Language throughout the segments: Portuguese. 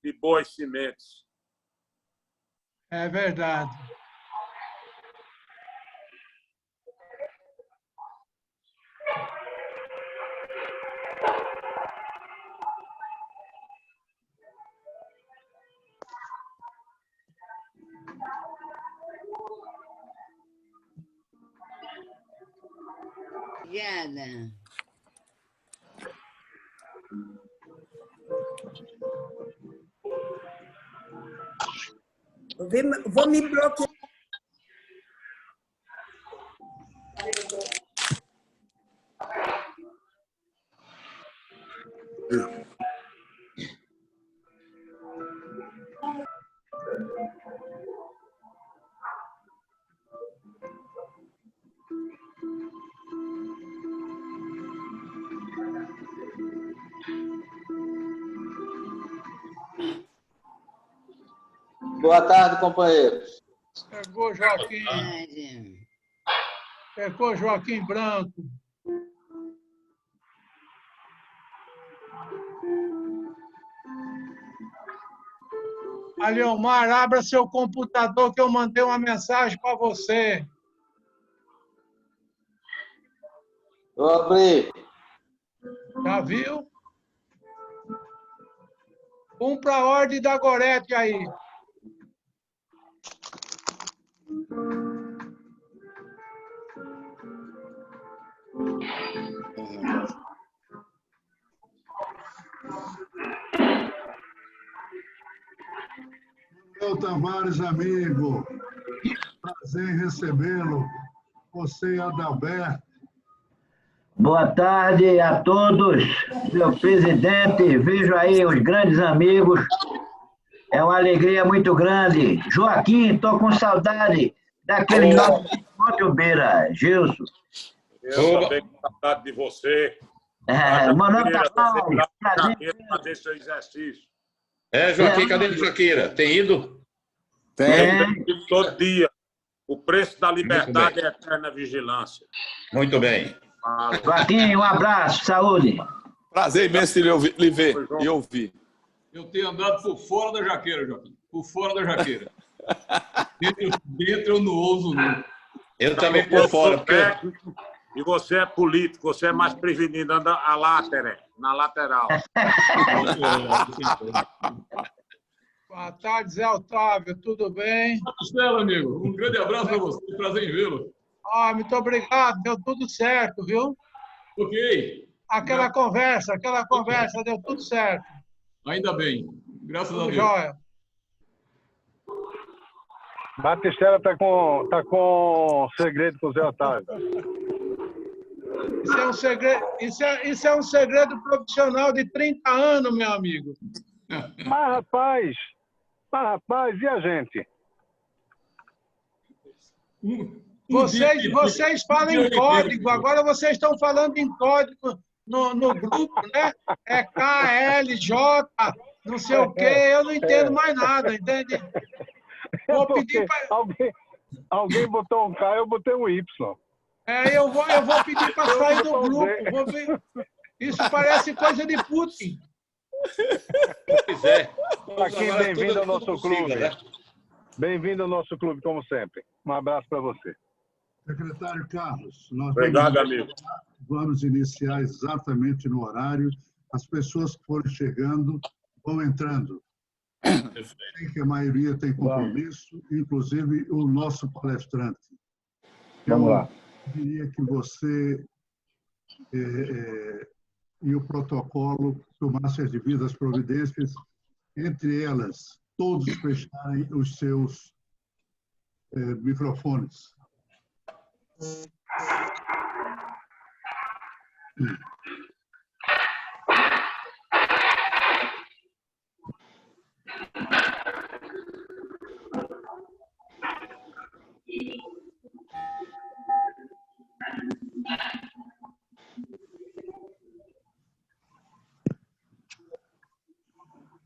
de boas sementes. É verdade. Obrigada. Vou me bloquear. Boa tarde, companheiros. Chegou Joaquim. Chegou Joaquim Branco. Aliomar, abra seu computador que eu mandei uma mensagem para você. Vou abrir. Já viu? Cumpra a ordem da Gorete aí. Manuel Tavares, amigo. Prazer em recebê-lo. Você e Adalberto. Boa tarde a todos, meu presidente. Vejo aí os grandes amigos. É uma alegria muito grande. Joaquim, estou com saudade daquele nosso encontro, Beira, Gilson. Eu também com saudade de você. Manuel Tavares, prazer fazer seu exercício. Joaquim, cadê o Jaqueira? Tem ido? Tem todo dia. O preço da liberdade é eterna vigilância. Muito bem. Joaquim, um abraço, saúde. Prazer imenso lhe ver e ouvir. Eu tenho andado por fora da jaqueira, Joaquim. Por fora da jaqueira. dentro eu não ouso, não. Eu também por fora. Técnico, e você é político, você é mais prevenido, anda a lateral, na lateral. Boa tarde, Zé Otávio, tudo bem? Marcelo, amigo, um grande abraço para você, prazer em vê-lo. Muito obrigado, deu tudo certo, viu? Ok. Aquela conversa deu tudo certo. Ainda bem, graças a Deus. Jóia. Batistela está com segredo com o Zé Otávio. Isso é um segredo, isso é um segredo profissional de 30 anos, meu amigo. Mas, rapaz, e a gente? Vocês falam em código, agora vocês estão falando em código no grupo, né? É KLJ, não sei o quê, eu não entendo mais nada, entende? Vou pedir para... Alguém botou um K, eu botei um Y. Eu vou pedir para sair do grupo. Vou ver. Isso parece coisa de Putin. Pois é. Joaquim, bem-vindo ao nosso clube. Né? Bem-vindo ao nosso clube, como sempre. Um abraço para você. Secretário Carlos, nós vamos iniciar exatamente no horário. As pessoas que forem chegando vão entrando. Sei que a maioria tem compromisso, inclusive o nosso palestrante. Vamos lá. Eu diria que você e o protocolo tomassem as devidas providências, entre elas, todos fecharem os seus microfones.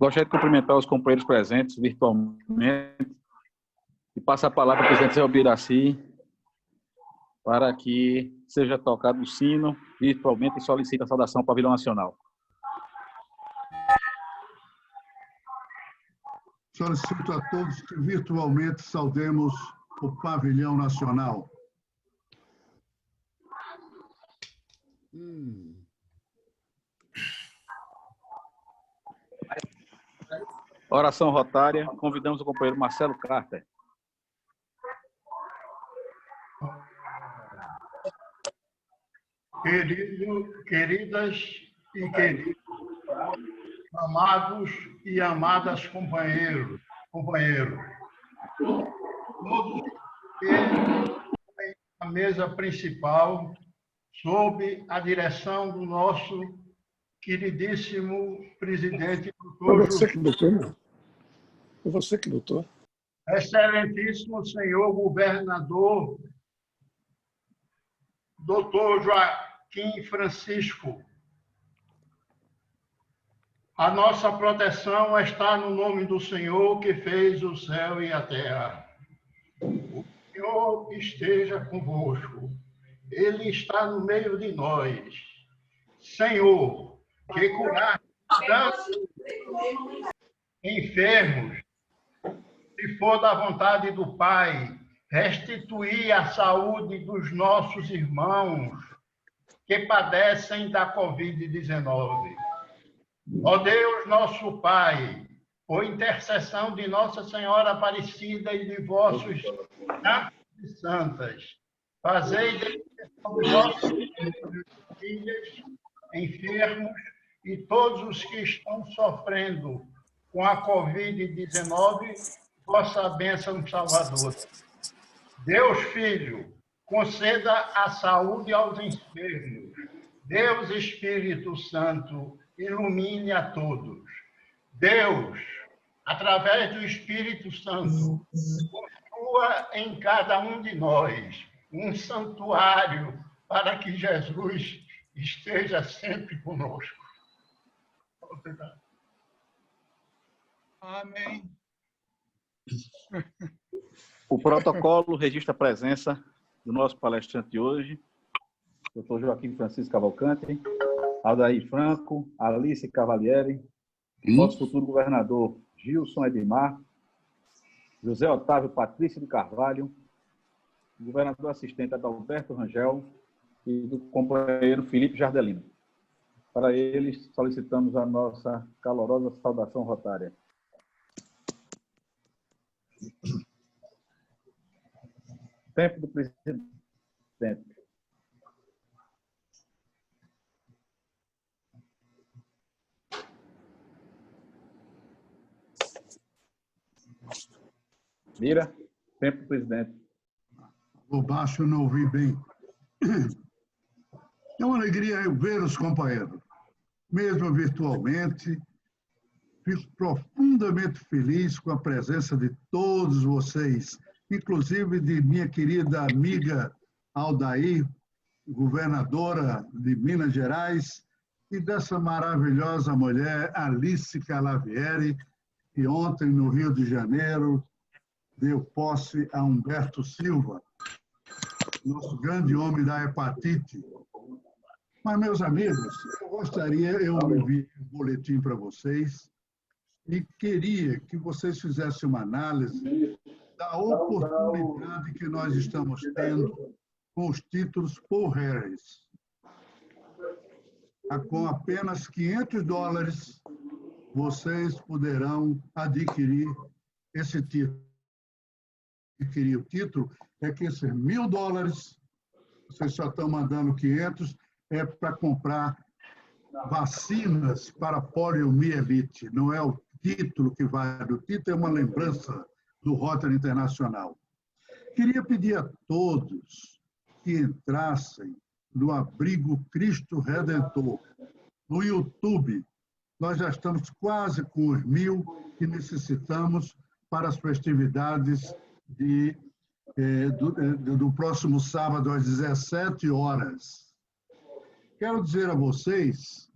Gostaria de cumprimentar os companheiros presentes virtualmente e passar a palavra ao presidente Zé Ubiraci para que seja tocado o sino virtualmente e solicita a saudação ao pavilhão nacional. Solicito a todos que virtualmente saudemos o pavilhão nacional. Oração rotária. Convidamos o companheiro Marcelo Carter. Queridas e queridos, amados e amadas companheiros, todos na mesa principal, sob a direção do nosso queridíssimo presidente, doutor Foi você que lutou, não? Foi você que lutou? Excelentíssimo senhor governador, doutor Joaquim Francisco. A nossa proteção está no nome do Senhor que fez o céu e a terra. O Senhor esteja convosco. Ele está no meio de nós. Senhor, que curar tantos enfermos, se for da vontade do Pai, restituir a saúde dos nossos irmãos que padecem da Covid-19. Ó Deus, nosso Pai, por intercessão de Nossa Senhora Aparecida e de vossos santos e santas, fazei intercessão dos nossos filhos, enfermos e todos os que estão sofrendo com a Covid-19, vossa bênção salvadora. Deus Filho, conceda a saúde aos enfermos. Deus Espírito Santo, ilumine a todos. Deus, através do Espírito Santo, construa em cada um de nós um santuário para que Jesus esteja sempre conosco. Obrigado. Amém. O protocolo registra a presença do nosso palestrante de hoje, doutor Joaquim Francisco Cavalcante, Aldair Franco, Alice Cavalieri, nosso futuro governador Gilson Edmar, José Otávio Patrício de Carvalho, o governador assistente Adalberto Rangel e do companheiro Felipe Jardelino. Para eles, solicitamos a nossa calorosa saudação rotária. Tempo do presidente. Mira, tempo do presidente. Por baixo eu não ouvi bem. É uma alegria ver os companheiros, mesmo virtualmente. Fico profundamente feliz com a presença de todos vocês, inclusive de minha querida amiga Aldair, governadora de Minas Gerais, e dessa maravilhosa mulher, Alice Cavalieri, que ontem, no Rio de Janeiro, deu posse a Humberto Silva, nosso grande homem da hepatite. Mas, meus amigos, eu enviei um boletim para vocês e queria que vocês fizessem uma análise da oportunidade que nós estamos tendo com os títulos Paul Harris. Com apenas $500, vocês poderão adquirir esse título. Adquirir o título é que esses $1.000, vocês só estão mandando 500, é para comprar vacinas para poliomielite. Não é o título que vale, o título é uma lembrança do Rotary Internacional. Queria pedir a todos que entrassem no Abrigo Cristo Redentor, no YouTube. Nós já estamos quase com os 1.000 que necessitamos para as festividades do próximo sábado, às 17 horas. Quero dizer a vocês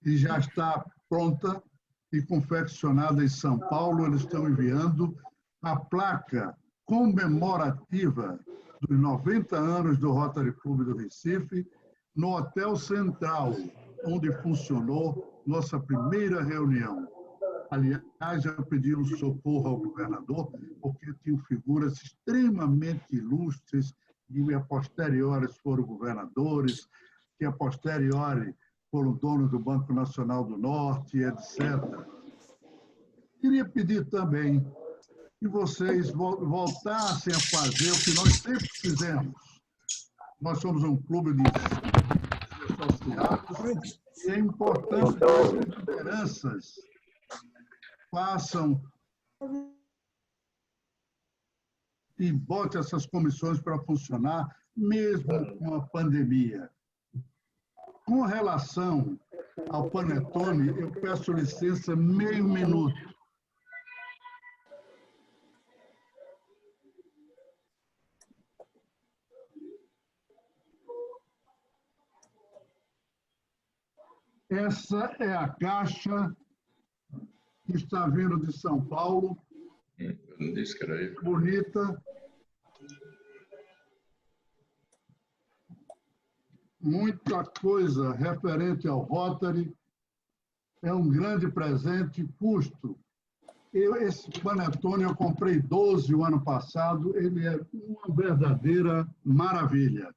que já está pronta e confeccionada em São Paulo, eles estão enviando a placa comemorativa dos 90 anos do Rotary Club do Recife, no Hotel Central, onde funcionou nossa primeira reunião. Aliás, eu pedi um socorro ao governador, porque tinham figuras extremamente ilustres, que a posteriori foram governadores, que a posteriori foram donos do Banco Nacional do Norte, etc. Queria pedir também que vocês voltassem a fazer o que nós sempre fizemos. Nós somos um clube de associados e é importante que as lideranças façam e botem essas comissões para funcionar, mesmo com a pandemia. Com relação ao Panetone, eu peço licença meio minuto. Essa é a caixa que está vindo de São Paulo. Eu não disse que era eu. Bonita. Muita coisa referente ao Rotary. É um grande presente, custo. Esse Panetone eu comprei 12 o ano passado. Ele é uma verdadeira maravilha.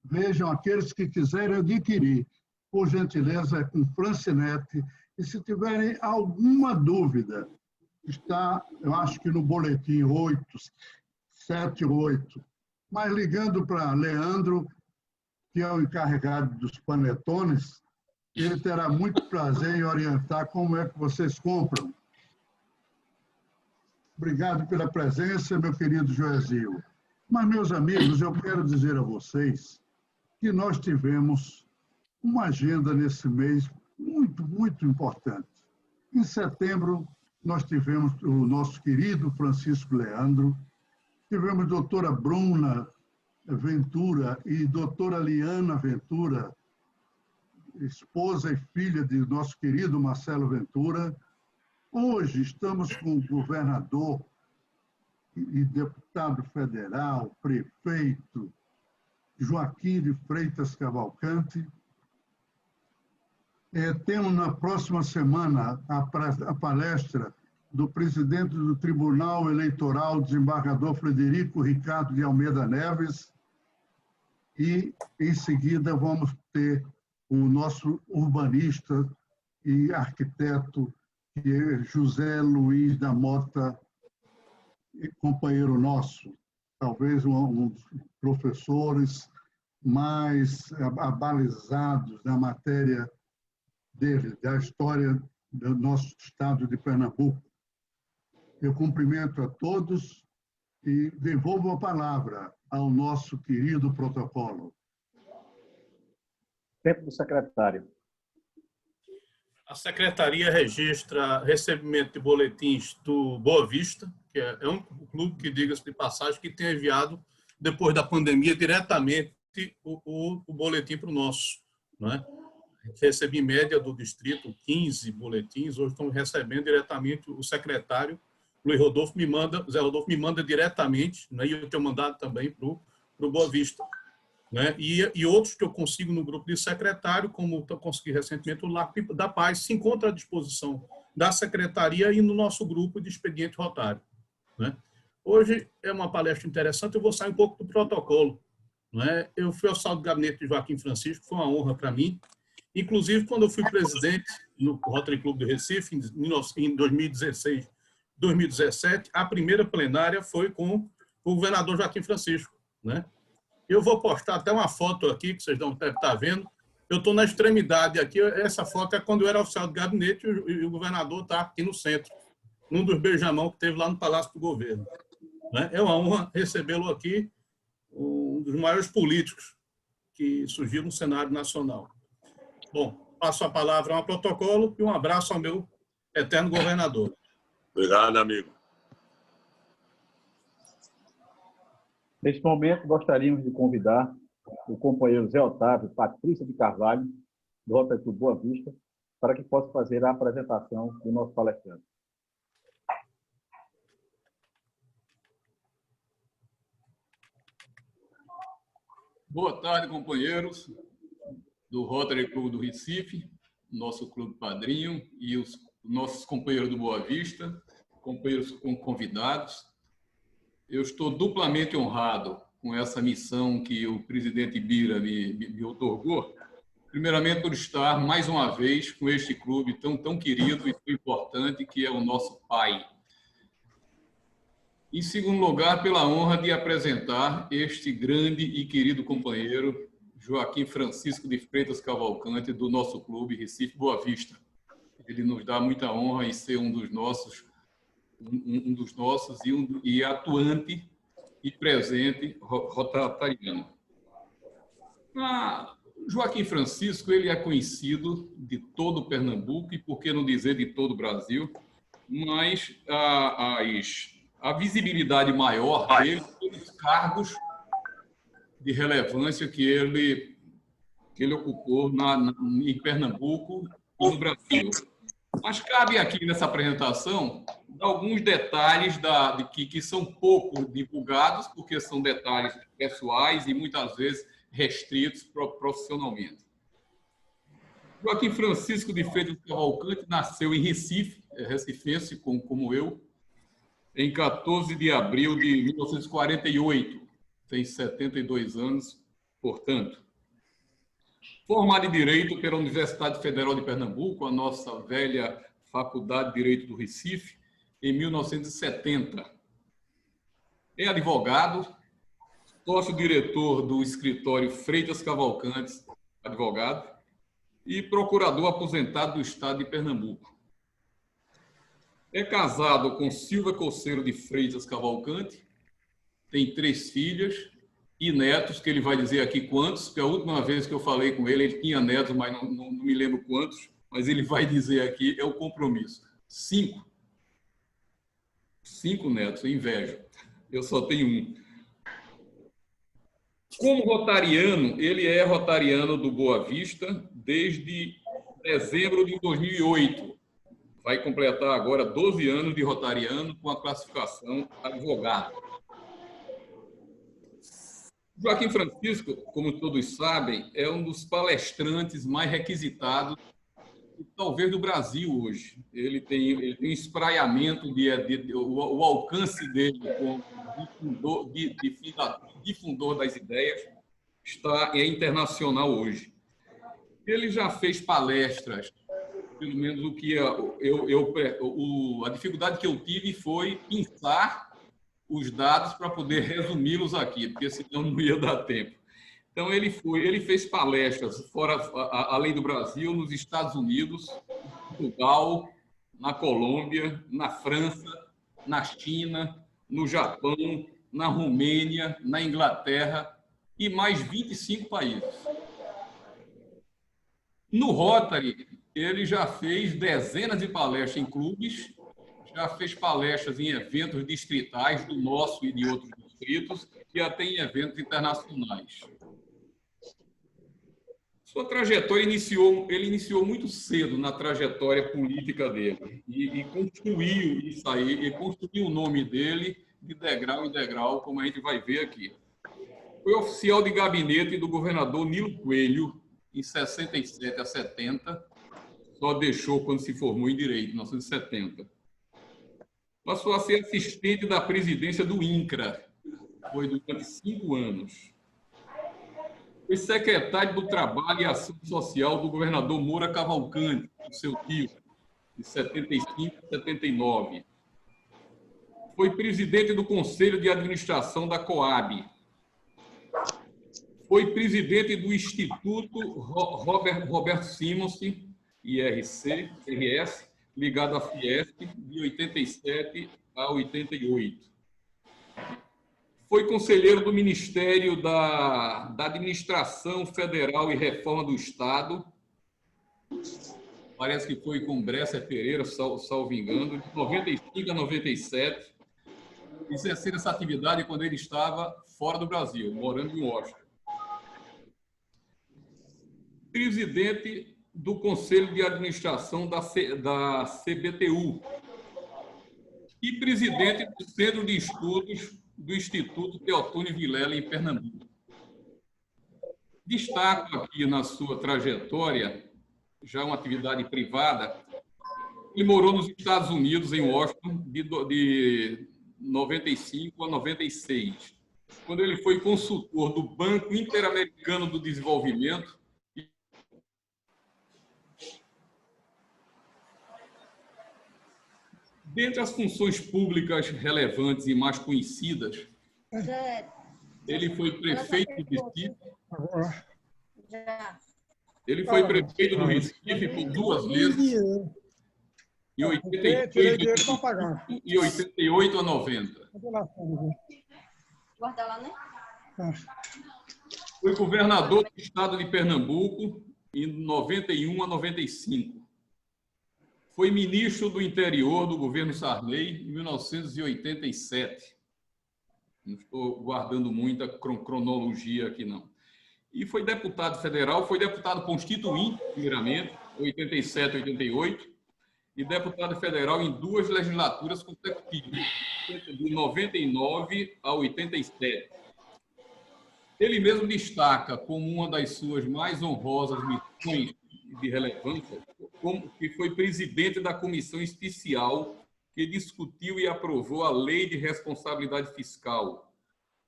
Vejam, aqueles que quiserem adquirir, por gentileza, é com Francinete. E se tiverem alguma dúvida, está, eu acho que no boletim 78. Mas ligando para Leandro, que é o encarregado dos panetones, ele terá muito prazer em orientar como é que vocês compram. Obrigado pela presença, meu querido Joézio. Mas, meus amigos, eu quero dizer a vocês que nós tivemos uma agenda nesse mês muito, muito importante. Em setembro, nós tivemos o nosso querido Francisco Leandro, tivemos a doutora Bruna Ventura e doutora Liana Ventura, esposa e filha de nosso querido Marcelo Ventura. Hoje estamos com o governador e deputado federal, prefeito, Joaquim de Freitas Cavalcante. Temos na próxima semana a palestra do presidente do Tribunal Eleitoral, desembargador Frederico Ricardo de Almeida Neves, e, em seguida, vamos ter o nosso urbanista e arquiteto, que é José Luiz da Mota, companheiro nosso, talvez um dos professores mais abalizados na matéria dele, da história do nosso estado de Pernambuco. Eu cumprimento a todos e devolvo a palavra ao nosso querido protocolo. Tempo do secretário. A secretaria registra recebimento de boletins do Boa Vista, que é um clube que, diga-se de passagem, que tem enviado, depois da pandemia, diretamente o boletim para o nosso, não é? Recebi, em média, do distrito 15 boletins. Hoje estamos recebendo diretamente. O secretário, Zé Rodolfo, me manda diretamente, né? E eu tenho mandado também para o Boa Vista. Né? E outros que eu consigo no grupo de secretário, como eu consegui recentemente, o Largo da Paz, se encontra à disposição da secretaria e no nosso grupo de expediente rotário. Né? Hoje é uma palestra interessante, eu vou sair um pouco do protocolo. Né? Eu fui ao salão do gabinete de Joaquim Francisco, foi uma honra para mim. Inclusive, quando eu fui presidente no Rotary Club do Recife, em 2016, 2017, a primeira plenária foi com o governador Joaquim Francisco. Né? Eu vou postar até uma foto aqui, que vocês devem estar vendo. Eu estou na extremidade aqui. Essa foto é quando eu era oficial do gabinete e o governador está aqui no centro, num dos beijamão que teve lá no Palácio do Governo. Né? É uma honra recebê-lo aqui, um dos maiores políticos que surgiram no cenário nacional. Bom, passo a palavra ao protocolo e um abraço ao meu eterno governador. Obrigado, amigo. Neste momento, gostaríamos de convidar o companheiro Zé Otávio Patrícia de Carvalho, do Rotary Clube Boa Vista, para que possa fazer a apresentação do nosso palestrante. Boa tarde, companheiros do Rotary Clube do Recife, nosso clube padrinho, e os nossos companheiros do Boa Vista, companheiros convidados. Eu estou duplamente honrado com essa missão que o presidente Bira me otorgou. Primeiramente, por estar mais uma vez com este clube tão querido e tão importante que é o nosso pai. Em segundo lugar, pela honra de apresentar este grande e querido companheiro, Joaquim Francisco de Freitas Cavalcante, do nosso clube Recife Boa Vista. Ele nos dá muita honra em ser um dos nossos e atuante e presente rotariano. Joaquim Francisco, ele é conhecido de todo o Pernambuco e, por que não dizer, de todo o Brasil, mas a visibilidade maior dele pelos cargos de relevância que ele ocupou em Pernambuco e no Brasil. Mas cabe aqui nessa apresentação alguns detalhes que são pouco divulgados, porque são detalhes pessoais e muitas vezes restritos profissionalmente. Joaquim Francisco de Freitas Cavalcante nasceu em Recife, recifense como eu, em 14 de abril de 1948. Tem 72 anos, portanto. Formado em Direito pela Universidade Federal de Pernambuco, a nossa velha Faculdade de Direito do Recife, em 1970. É advogado, sócio-diretor do escritório Freitas Cavalcante, advogado, e procurador aposentado do Estado de Pernambuco. É casado com Silvia Coceiro de Freitas Cavalcante, tem 3 filhas e netos, que ele vai dizer aqui quantos, porque a última vez que eu falei com ele, ele tinha netos, mas não me lembro quantos, mas ele vai dizer aqui, é o compromisso. 5. 5 netos, invejo. Eu só tenho 1. Como rotariano, ele é rotariano do Boa Vista desde dezembro de 2008. Vai completar agora 12 anos de rotariano com a classificação advogado. Joaquim Francisco, como todos sabem, é um dos palestrantes mais requisitados, talvez do Brasil hoje. Ele tem um espraiamento, o alcance dele como difundor das ideias é internacional hoje. Ele já fez palestras, pelo menos o que a dificuldade que eu tive foi pensar os dados para poder resumi-los aqui, porque senão não ia dar tempo. Então, ele fez palestras além do Brasil, nos Estados Unidos, em Portugal, na Colômbia, na França, na China, no Japão, na Romênia, na Inglaterra e mais 25 países. No Rotary, ele já fez dezenas de palestras em clubes, já fez palestras em eventos distritais do nosso e de outros distritos e até em eventos internacionais. Sua trajetória ele iniciou muito cedo na trajetória política dele e construiu isso aí, e construiu o nome dele de degrau em degrau, como a gente vai ver aqui. Foi oficial de gabinete do governador Nilo Coelho em 67 a 70, só deixou quando se formou em Direito, em 1970. Passou a ser assistente da presidência do INCRA, foi durante 5 anos. Foi secretário do Trabalho e Ação Social do governador Moura Cavalcante, do seu tio, de 75 a 79. Foi presidente do Conselho de Administração da Coab. Foi presidente do Instituto Roberto Simons, IRS, ligado à Fiesp, de 87 a 88. Foi conselheiro do Ministério da Administração Federal e Reforma do Estado. Parece que foi com Bresser Pereira, salvo engano, de 95 a 97. Exercendo essa atividade quando ele estava fora do Brasil, morando em Washington. Presidente do Conselho de Administração da CBTU e presidente do Centro de Estudos do Instituto Teotônio Vilela, em Pernambuco. Destaco aqui na sua trajetória, já uma atividade privada, Ele morou nos Estados Unidos, em Washington, de 95 a 96, quando ele foi consultor do Banco Interamericano do Desenvolvimento. Dentre as funções públicas relevantes e mais conhecidas, ele foi prefeito de Recife. Ele foi prefeito do Recife por 2 vezes, em 88 a 90. Guarda lá, né? Foi governador do estado de Pernambuco em 91 a 95. Foi ministro do interior do governo Sarney em 1987. Não estou guardando muita cronologia aqui, não. E foi deputado federal, foi deputado constituinte, primeiramente, 87 a 88, e deputado federal em 2 legislaturas consecutivas, de 99 a 87. Ele mesmo destaca como uma das suas mais honrosas missões de relevância, como que foi presidente da comissão especial que discutiu e aprovou a Lei de Responsabilidade Fiscal,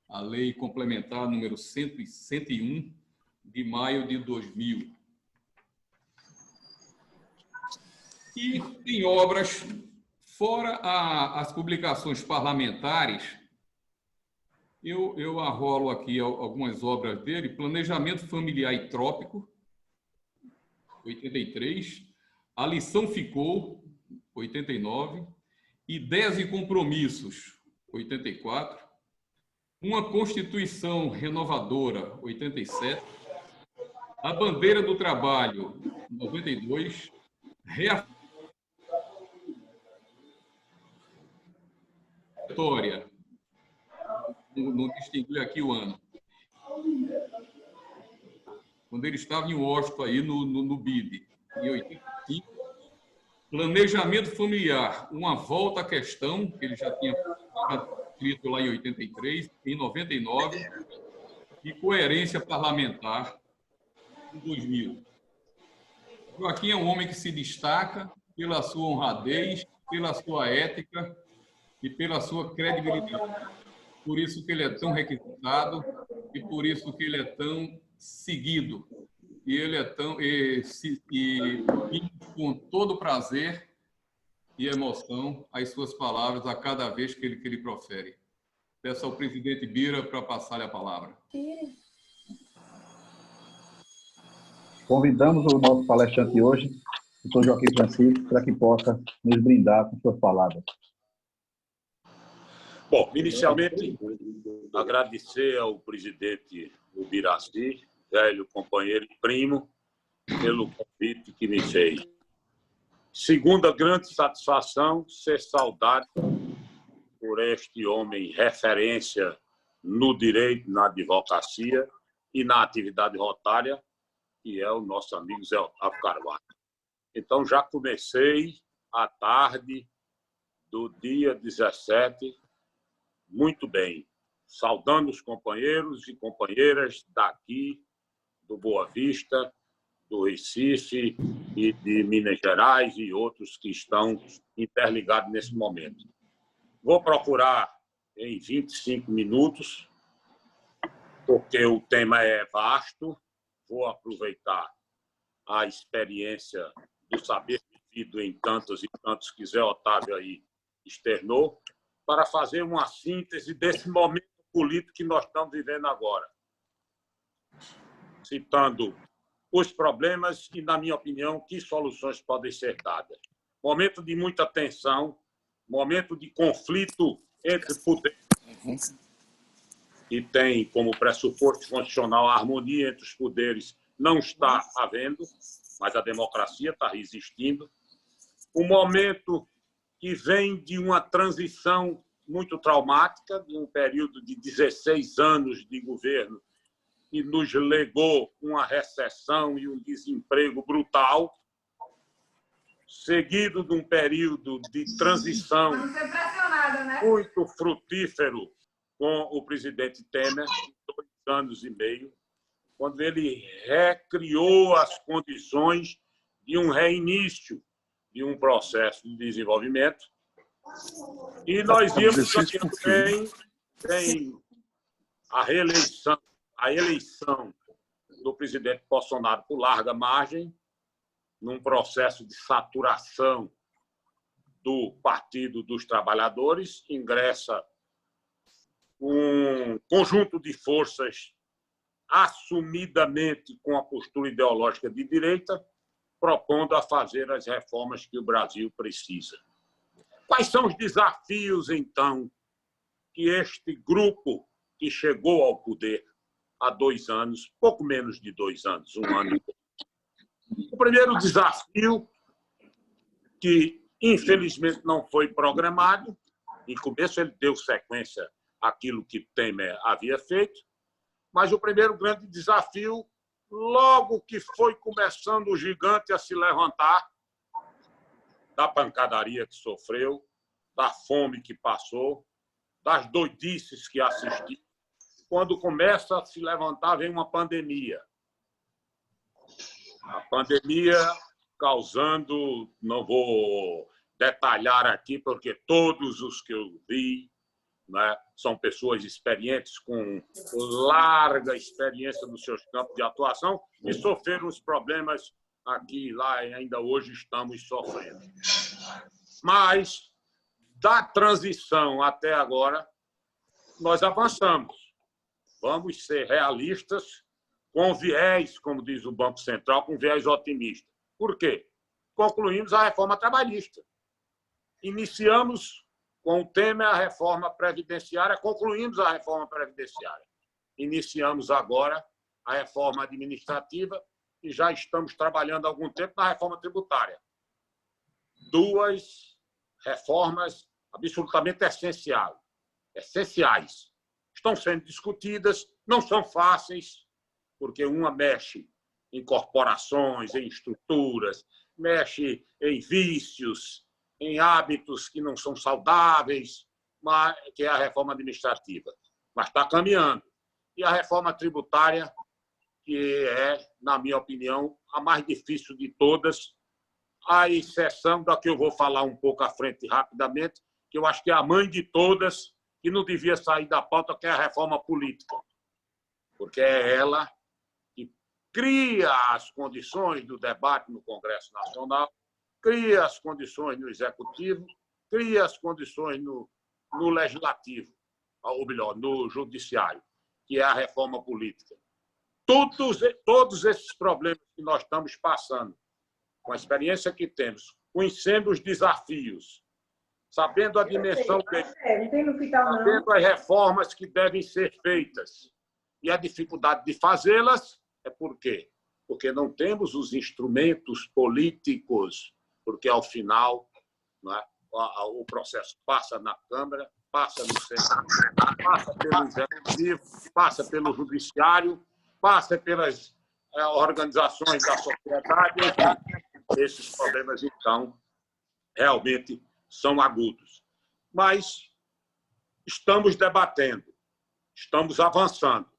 a Lei Complementar número 101, de maio de 2000. E tem obras, fora as publicações parlamentares, eu arrolo aqui algumas obras dele: Planejamento Familiar e Trópico, 83, A Lição Ficou, 89, Ideias e Compromissos, 84, Uma Constituição Renovadora, 87, A Bandeira do Trabalho, 92, História, não distingui aqui o ano, quando ele estava em Washington, aí no BID, em 85. Planejamento Familiar, Uma Volta à Questão, que ele já tinha escrito lá em 83, em 99, e Coerência Parlamentar, em 2000. Joaquim é um homem que se destaca pela sua honradez, pela sua ética e pela sua credibilidade. Por isso que ele é tão requisitado e por isso que ele é tão seguido. E ele é tão e com todo prazer e emoção as suas palavras a cada vez que ele profere. Peço ao presidente Bira para passar-lhe a palavra. Convidamos o nosso palestrante hoje, o Dr. Joaquim Francisco, para que possa nos brindar com suas palavras. Bom, inicialmente, agradecer ao presidente Ubiraci, velho companheiro e primo, pelo convite que me fez. Segunda grande satisfação, ser saudado por este homem referência no direito, na advocacia e na atividade rotária, que é o nosso amigo Zé Otávio Carvalho. Então, já comecei à tarde do dia 17, muito bem, saudando os companheiros e companheiras daqui, do Boa Vista, do Recife e de Minas Gerais e outros que estão interligados nesse momento. Vou procurar em 25 minutos, porque o tema é vasto. Vou aproveitar a experiência do saber vivido em tantos e tantos que Zé Otávio aí externou, para fazer uma síntese desse momento político que nós estamos vivendo agora. Citando os problemas e, na minha opinião, que soluções podem ser dadas. Momento de muita tensão, momento de conflito entre poderes, que tem como pressuposto constitucional a harmonia entre os poderes, não está havendo, mas a democracia está resistindo. Um momento que vem de uma transição muito traumática, de um período de 16 anos de governo, que nos legou uma recessão e um desemprego brutal, seguido de um período de transição muito frutífero com o presidente Temer, 2 anos e meio, quando ele recriou as condições de um reinício de um processo de desenvolvimento. E nós íamos também tem a eleição do presidente Bolsonaro por larga margem, num processo de saturação do Partido dos Trabalhadores, ingressa um conjunto de forças assumidamente com a postura ideológica de direita, propondo a fazer as reformas que o Brasil precisa. Quais são os desafios, então, que este grupo que chegou ao poder há 2 anos, pouco menos de 2 anos, 1 ano e pouco? O primeiro desafio, que infelizmente não foi programado, em começo ele deu sequência àquilo que Temer havia feito, mas o primeiro grande desafio, logo que foi começando o gigante a se levantar, da pancadaria que sofreu, da fome que passou, das doidices que assistiu, quando começa a se levantar, vem uma pandemia. A pandemia causando, não vou detalhar aqui, porque todos os que eu vi, né, são pessoas experientes, com larga experiência nos seus campos de atuação, e sofreram os problemas aqui e lá, e ainda hoje estamos sofrendo. Mas, da transição até agora, nós avançamos. Vamos ser realistas, com viés, como diz o Banco Central, com viés otimista. Por quê? Concluímos a reforma trabalhista. Iniciamos com o Temer a reforma previdenciária, concluímos a reforma previdenciária. Iniciamos agora a reforma administrativa e já estamos trabalhando há algum tempo na reforma tributária. 2 reformas absolutamente essenciais. Estão sendo discutidas, não são fáceis, porque uma mexe em corporações, em estruturas, mexe em vícios, em hábitos que não são saudáveis, mas, que é a reforma administrativa. Mas está caminhando. E a reforma tributária, que é, na minha opinião, a mais difícil de todas, à exceção da que eu vou falar um pouco à frente rapidamente, que eu acho que é a mãe de todas, que não devia sair da pauta, que é a reforma política. Porque é ela que cria as condições do debate no Congresso Nacional, cria as condições no Executivo, cria as condições no Legislativo, ou melhor, no Judiciário, que é a reforma política. Todos esses problemas que nós estamos passando, com a experiência que temos, conhecendo os desafios, sabendo a dimensão deles, sabendo as reformas que devem ser feitas e a dificuldade de fazê-las, é por quê? Porque não temos os instrumentos políticos, porque, ao final, não é, o processo passa na Câmara, passa no Senado, passa pelo Executivo, passa pelo Judiciário, passa pelas organizações da sociedade. Esses problemas, então, realmente são agudos. Mas estamos debatendo, estamos avançando.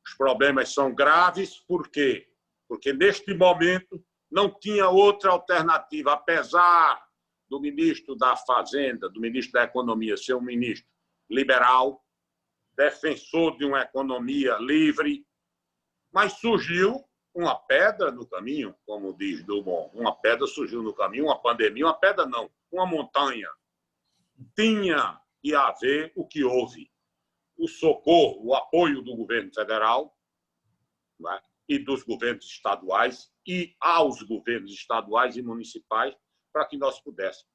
Os problemas são graves, por quê? Porque, neste momento, não tinha outra alternativa, apesar do ministro da Fazenda, do ministro da Economia, ser um ministro liberal, defensor de uma economia livre, mas surgiu uma pedra no caminho, como diz Dumont. Uma pedra surgiu no caminho, uma pandemia, uma pedra não, uma montanha. Tinha que haver o que houve. O socorro, o apoio do governo federal, né, e dos governos estaduais e aos governos estaduais e municipais para que nós pudéssemos.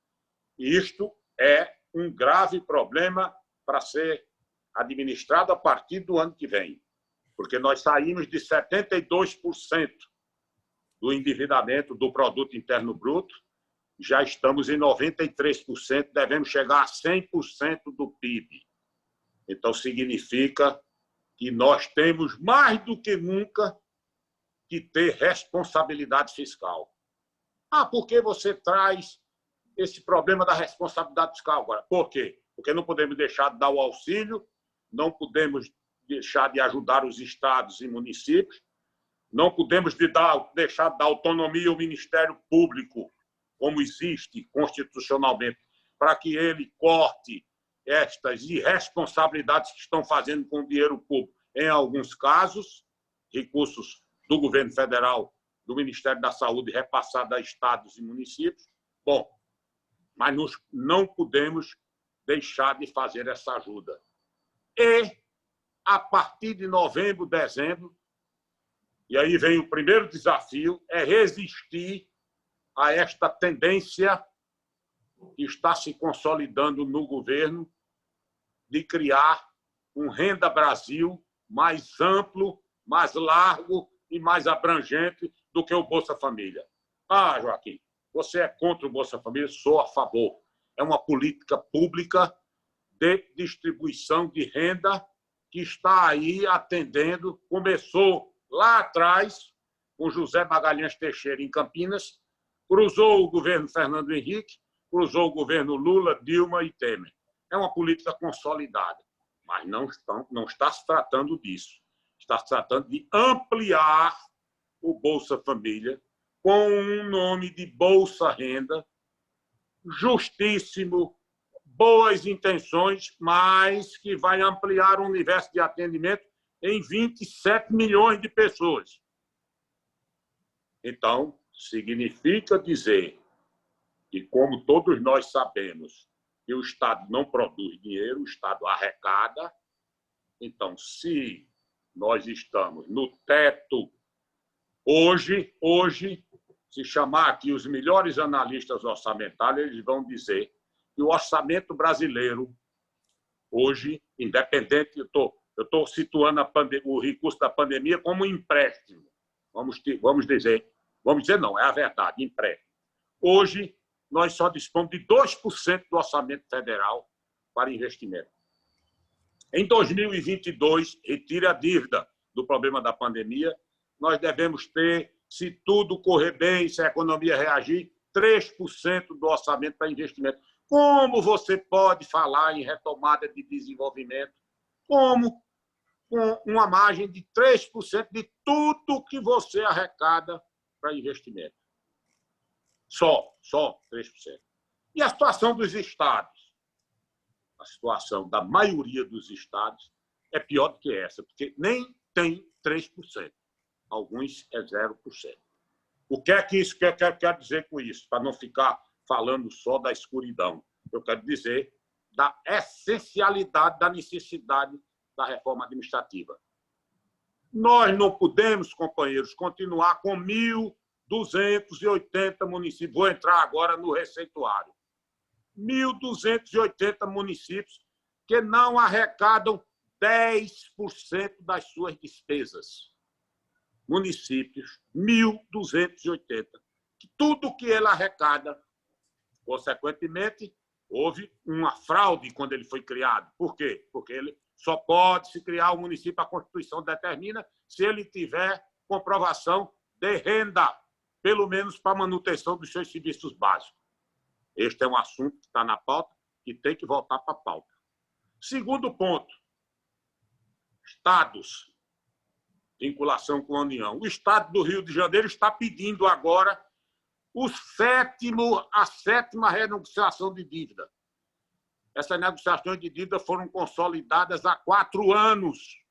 E isto é um grave problema para ser administrado a partir do ano que vem, porque nós saímos de 72% do endividamento do produto interno bruto, já estamos em 93%, devemos chegar a 100% do PIB. Então, significa que nós temos, mais do que nunca, que ter responsabilidade fiscal. Por que você traz esse problema da responsabilidade fiscal agora? Por quê? Porque não podemos deixar de dar o auxílio, não podemos deixar de ajudar os estados e municípios, não podemos deixar de dar autonomia ao Ministério Público como existe constitucionalmente, para que ele corte estas irresponsabilidades que estão fazendo com o dinheiro público, em alguns casos, recursos do governo federal, do Ministério da Saúde, repassado a estados e municípios. Bom, mas nós não podemos deixar de fazer essa ajuda. E, a partir de novembro, dezembro, e aí vem o primeiro desafio, é resistir a esta tendência que está se consolidando no governo de criar um Renda Brasil mais amplo, mais largo e mais abrangente do que o Bolsa Família. Ah, Joaquim, você é contra o Bolsa Família? Sou a favor. É uma política pública de distribuição de renda que está aí atendendo. Começou lá atrás, com José Magalhães Teixeira, em Campinas, cruzou o governo Fernando Henrique, cruzou o governo Lula, Dilma e Temer. É uma política consolidada, mas não está se tratando disso. Está se tratando de ampliar o Bolsa Família com um nome de Bolsa Renda, justíssimo, boas intenções, mas que vai ampliar o universo de atendimento em 27 milhões de pessoas. Então, significa dizer que, como todos nós sabemos, que o Estado não produz dinheiro, o Estado arrecada. Então, se nós estamos no teto hoje, se chamar aqui os melhores analistas orçamentários, eles vão dizer que o orçamento brasileiro, hoje, independente, eu estou situando o recurso da pandemia como um empréstimo. Vamos dizer não, é a verdade, empréstimo. Hoje, nós só dispomos de 2% do orçamento federal para investimento. Em 2022, retire a dívida do problema da pandemia, nós devemos ter, se tudo correr bem, se a economia reagir, 3% do orçamento para investimento. Como você pode falar em retomada de desenvolvimento? Como? Com uma margem de 3% de tudo que você arrecada para investimento. Só 3%. E a situação dos estados? A situação da maioria dos estados é pior do que essa, porque nem tem 3%. Alguns é 0%. O que é que isso que eu quero dizer com isso? Para não ficar falando só da escuridão. Eu quero dizer da essencialidade, da necessidade da reforma administrativa. Nós não podemos, companheiros, continuar com 1.280 municípios. Vou entrar agora no receituário. 1.280 municípios que não arrecadam 10% das suas despesas. Municípios, 1.280. Tudo que ele arrecada, consequentemente, houve uma fraude quando ele foi criado. Por quê? Porque ele só pode se criar o município, a Constituição determina, se ele tiver comprovação de renda, pelo menos para a manutenção dos seus serviços básicos. Este é um assunto que está na pauta e tem que voltar para a pauta. Segundo ponto, estados, vinculação com a União. O Estado do Rio de Janeiro está pedindo agora a sétima renegociação de dívida. Essas negociações de dívida foram consolidadas há 4 anos.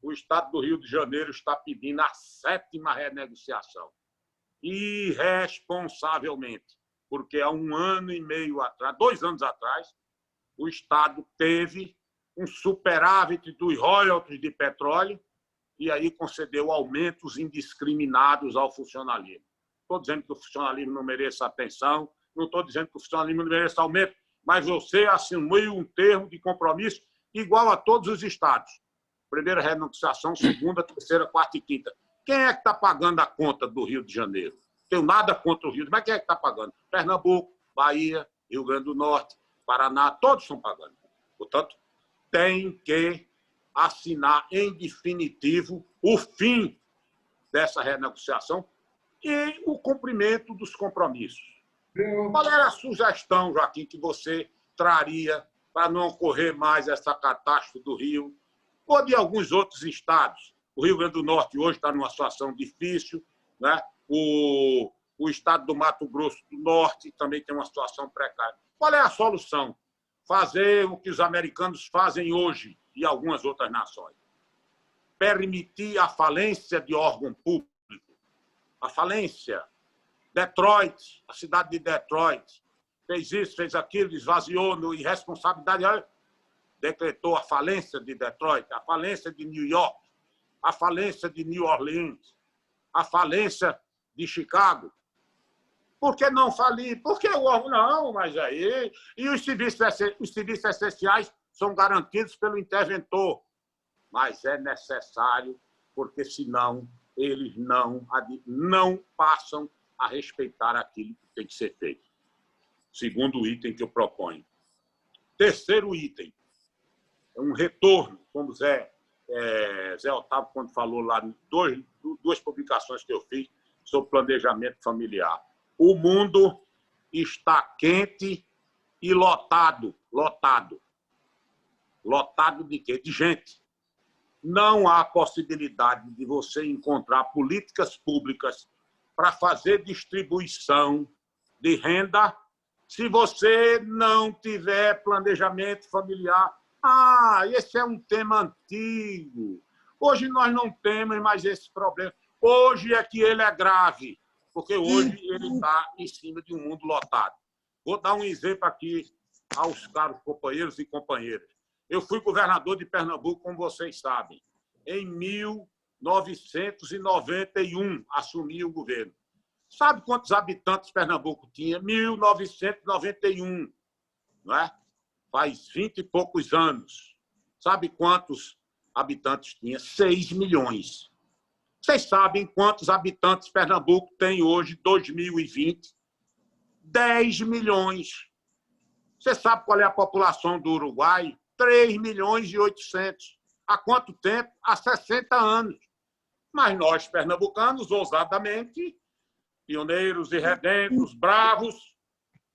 O Estado do Rio de Janeiro está pedindo a 7ª renegociação. Irresponsavelmente, porque há 1 ano e meio atrás, 2 anos atrás, o Estado teve um superávit dos royalties de petróleo e aí concedeu aumentos indiscriminados ao funcionalismo. Estou dizendo que o funcionalismo não mereça atenção, não estou dizendo que o funcionalismo não mereça aumento, mas você assumiu um termo de compromisso igual a todos os estados. Primeira renegociação, segunda, terceira, quarta e quinta. Quem é que está pagando a conta do Rio de Janeiro? Não tenho nada contra o Rio, mas quem é que está pagando? Pernambuco, Bahia, Rio Grande do Norte, Paraná, todos estão pagando. Portanto, tem que assinar em definitivo o fim dessa renegociação e o cumprimento dos compromissos. Qual era a sugestão, Joaquim, que você traria para não ocorrer mais essa catástrofe do Rio ou de alguns outros estados? O Rio Grande do Norte hoje está numa situação difícil, né? O estado do Mato Grosso do Norte também tem uma situação precária. Qual é a solução? Fazer o que os americanos fazem hoje e algumas outras nações. Permitir a falência de órgão público. A falência. Detroit, a cidade de Detroit, fez isso, fez aquilo, esvaziou no irresponsabilidade, decretou a falência de Detroit, a falência de New York, a falência de New Orleans, a falência de Chicago. Por que não falir? Porque o órgão não, mas aí... E os serviços essenciais são garantidos pelo interventor. Mas é necessário, porque senão eles não passam a respeitar aquilo que tem que ser feito. Segundo item que eu proponho. Terceiro item, é um retorno, como Zé Otávio, quando falou lá, duas publicações que eu fiz sobre planejamento familiar. O mundo está quente e lotado. Lotado. Lotado de quê? De gente. Não há possibilidade de você encontrar políticas públicas para fazer distribuição de renda se você não tiver planejamento familiar. Esse é um tema antigo. Hoje nós não temos mais esse problema. Hoje é que ele é grave, porque hoje ele está em cima de um mundo lotado. Vou dar um exemplo aqui aos caros companheiros e companheiras. Eu fui governador de Pernambuco, como vocês sabem. Em 1991, assumi o governo. Sabe quantos habitantes Pernambuco tinha? 1991, não é? Faz 20 e poucos anos. Sabe quantos habitantes tinha? 6 milhões. Vocês sabem quantos habitantes Pernambuco tem hoje, 2020? 10 milhões. Você sabe qual é a população do Uruguai? 3 milhões e 800. Há quanto tempo? Há 60 anos. Mas nós, pernambucanos, ousadamente, pioneiros e redentos, bravos,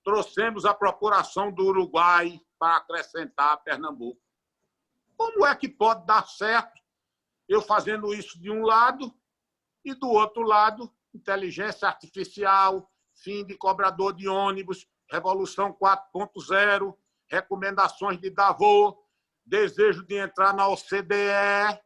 trouxemos a procuração do Uruguai para acrescentar a Pernambuco. Como é que pode dar certo eu fazendo isso de um lado e do outro lado, inteligência artificial, fim de cobrador de ônibus, Revolução 4.0, recomendações de Davos, desejo de entrar na OCDE.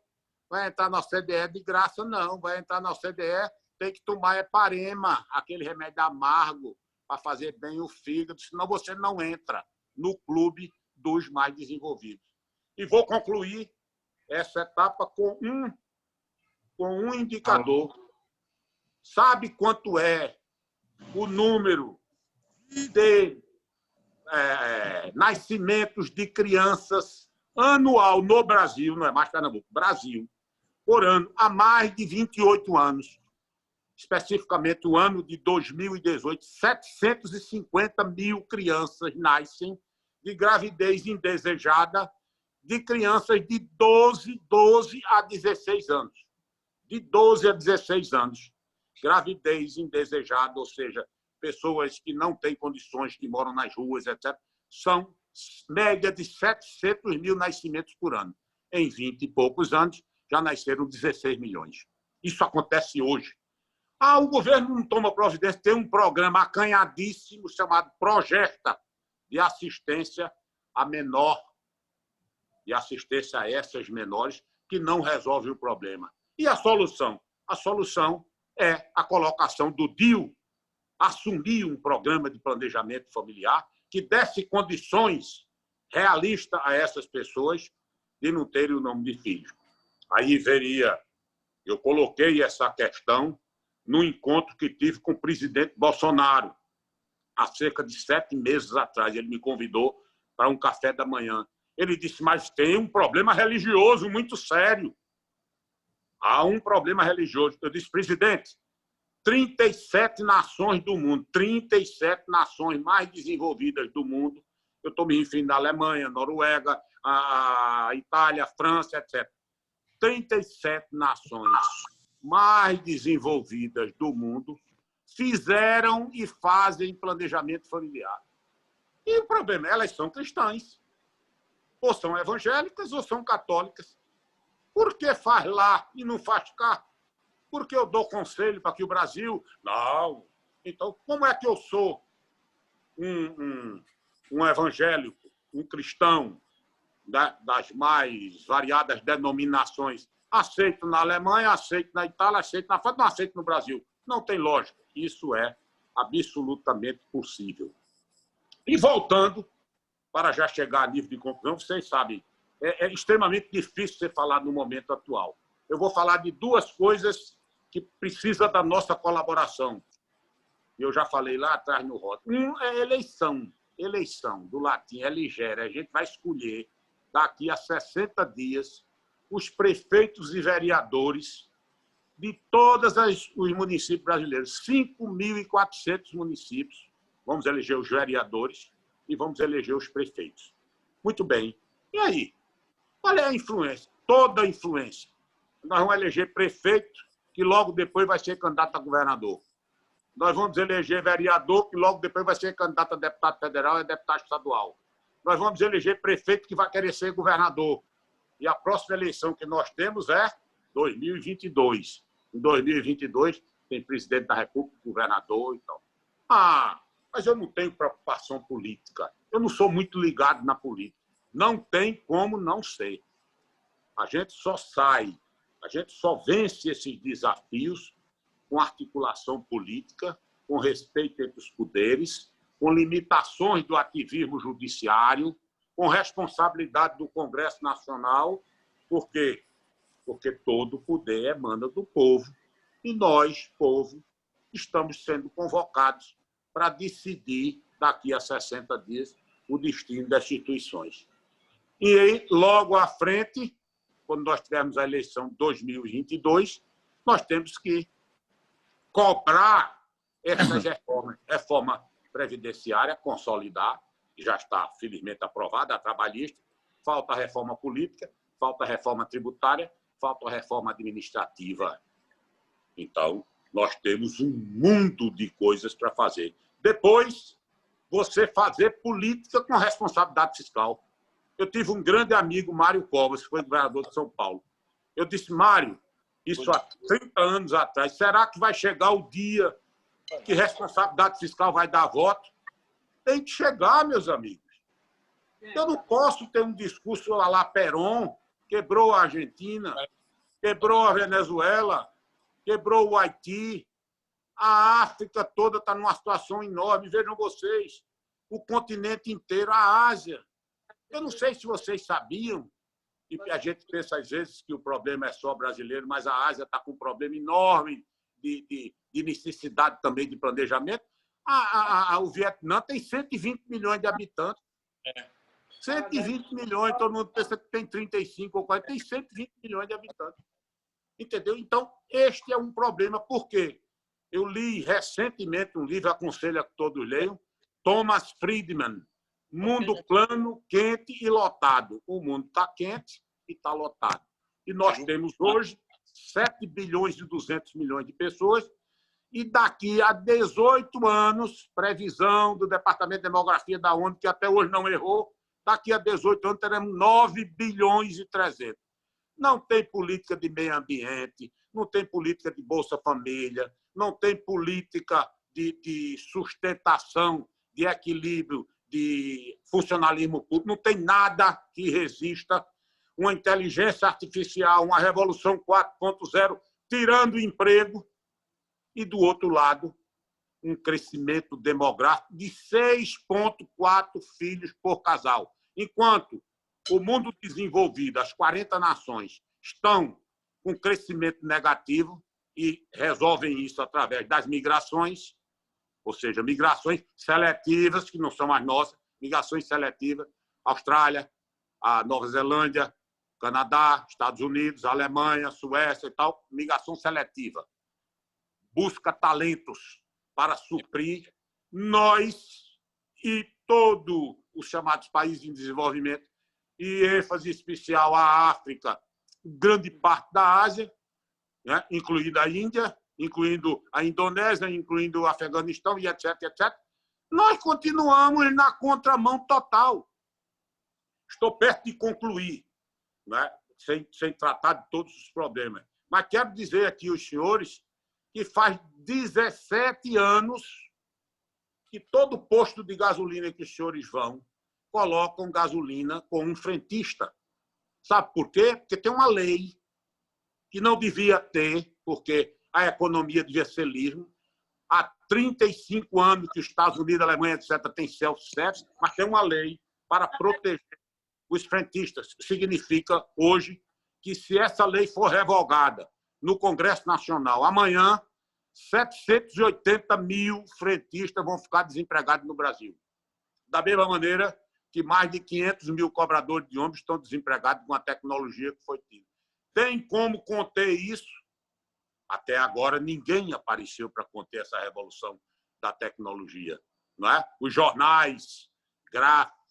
Vai entrar na OCDE de graça, não. Vai entrar na OCDE, tem que tomar heparema, aquele remédio amargo, para fazer bem o fígado, senão você não entra no clube dos mais desenvolvidos. E vou concluir essa etapa com um indicador. Sabe quanto é o número de nascimentos de crianças anual no Brasil, não é mais Pernambuco, Brasil, por ano, há mais de 28 anos, especificamente o ano de 2018, 750 mil crianças nascem de gravidez indesejada de crianças de 12 a 16 anos. De 12 a 16 anos. Gravidez indesejada, ou seja, pessoas que não têm condições, que moram nas ruas, etc. São média de 700 mil nascimentos por ano. Em 20 e poucos anos, já nasceram 16 milhões. Isso acontece hoje. O governo não toma providência. Tem um programa acanhadíssimo chamado Projeta, de assistência a menor, de assistência a essas menores, que não resolve o problema. E a solução? A solução é a colocação do DIU, assumir um programa de planejamento familiar que desse condições realistas a essas pessoas de não terem o nome de filhos. Aí veria, eu coloquei essa questão no encontro que tive com o presidente Bolsonaro, há cerca de 7 meses atrás. Ele me convidou para um café da manhã. Ele disse, mas tem um problema religioso muito sério. Há um problema religioso. Eu disse, presidente, 37 nações do mundo, 37 nações mais desenvolvidas do mundo, eu estou me referindo à Alemanha, Noruega, a Itália, a França, etc. 37 nações mais desenvolvidas do mundo fizeram e fazem planejamento familiar. E o problema é, elas são cristãs. Ou são evangélicas ou são católicas. Por que faz lá e não faz cá? Porque eu dou conselho para que o Brasil... Não, Então, como é que eu sou um evangélico, um cristão das mais variadas denominações, aceito na Alemanha, aceito na Itália, aceito na França, não aceito no Brasil? Não tem lógica. Isso é absolutamente possível. E voltando, para já chegar a nível de conclusão, vocês sabem, é extremamente difícil ser falado no momento atual. Eu vou falar de duas coisas que precisam da nossa colaboração. Eu já falei lá atrás no rótulo. Um é eleição. Eleição, do latim, eligere. A gente vai escolher, daqui a 60 dias, os prefeitos e vereadores de todos os municípios brasileiros. 5.400 municípios. Vamos eleger os vereadores e vamos eleger os prefeitos. Muito bem. E aí? Qual é a influência? Toda a influência. Nós vamos eleger prefeito, que logo depois vai ser candidato a governador. Nós vamos eleger vereador, que logo depois vai ser candidato a deputado federal e deputado estadual. Nós vamos eleger prefeito, que vai querer ser governador. E a próxima eleição que nós temos é 2022. Em 2022, tem presidente da República, governador e tal. Mas eu não tenho preocupação política. Eu não sou muito ligado na política. Não tem como não ser. A gente só sai, a gente só vence esses desafios com articulação política, com respeito entre os poderes, com limitações do ativismo judiciário, com responsabilidade do Congresso Nacional. Por quê? Porque todo poder emana do povo. E nós, povo, estamos sendo convocados para decidir, daqui a 60 dias, o destino das instituições. E aí, logo à frente, quando nós tivermos a eleição de 2022, nós temos que cobrar essas reformas. Reforma previdenciária, consolidar, que já está felizmente aprovada, a trabalhista, falta a reforma política, falta a reforma tributária, falta a reforma administrativa. Então, nós temos um mundo de coisas para fazer. Depois, você fazer política com responsabilidade fiscal. Eu tive um grande amigo, Mário Covas, que foi governador de São Paulo. Eu disse, Mário, isso há 30 anos atrás, será que vai chegar o dia que responsabilidade fiscal vai dar voto? Tem que chegar, meus amigos. Eu não posso ter um discurso à la Perón, quebrou a Argentina, quebrou a Venezuela, quebrou o Haiti. A África toda está numa situação enorme. Vejam vocês, o continente inteiro, a Ásia. Eu não sei se vocês sabiam, e a gente pensa às vezes que o problema é só brasileiro, mas a Ásia está com um problema enorme de necessidade também de planejamento. O Vietnã tem 120 milhões de habitantes. 120 milhões, todo mundo pensa que tem 35 ou 40, tem 120 milhões de habitantes. Entendeu? Então, este é um problema. Por quê? Eu li recentemente um livro, aconselho a que todos leiam, Thomas Friedman, Mundo Plano, Quente e Lotado. O mundo está quente e está lotado. E nós temos hoje 7 bilhões e 200 milhões de pessoas e daqui a 18 anos, previsão do Departamento de Demografia da ONU, que até hoje não errou, daqui a 18 anos teremos 9 bilhões e 300. Não tem política de meio ambiente, não tem política de Bolsa Família, não tem política de sustentação, de equilíbrio, de funcionalismo público, não tem nada que resista uma inteligência artificial, uma revolução 4.0, tirando o emprego, e, do outro lado, um crescimento demográfico de 6,4 filhos por casal. Enquanto o mundo desenvolvido, as 40 nações, estão com crescimento negativo e resolvem isso através das migrações, ou seja, migrações seletivas, que não são as nossas, migrações seletivas, Austrália, a Nova Zelândia, Canadá, Estados Unidos, Alemanha, Suécia e tal, migração seletiva. Busca talentos para suprir nós e todos os chamados países em desenvolvimento, e ênfase especial à África, grande parte da Ásia, né, incluindo a Índia, incluindo a Indonésia, incluindo o Afeganistão, e etc., etc. Nós continuamos na contramão total. Estou perto de concluir, né, sem tratar de todos os problemas. Mas quero dizer aqui aos senhores que faz 17 anos que todo posto de gasolina que os senhores vão colocam gasolina com um frentista. Sabe por quê? Porque tem uma lei que não devia ter, porque a economia devia ser livre. Há 35 anos que os Estados Unidos, a Alemanha, etc., têm self-service, mas tem uma lei para proteger os frentistas. Significa, hoje, que se essa lei for revogada no Congresso Nacional, amanhã, 780 mil frentistas vão ficar desempregados no Brasil. Da mesma maneira que mais de 500 mil cobradores de ônibus estão desempregados com a tecnologia que foi tida. Tem como conter isso? Até agora, ninguém apareceu para conter essa revolução da tecnologia. Não é? Os jornais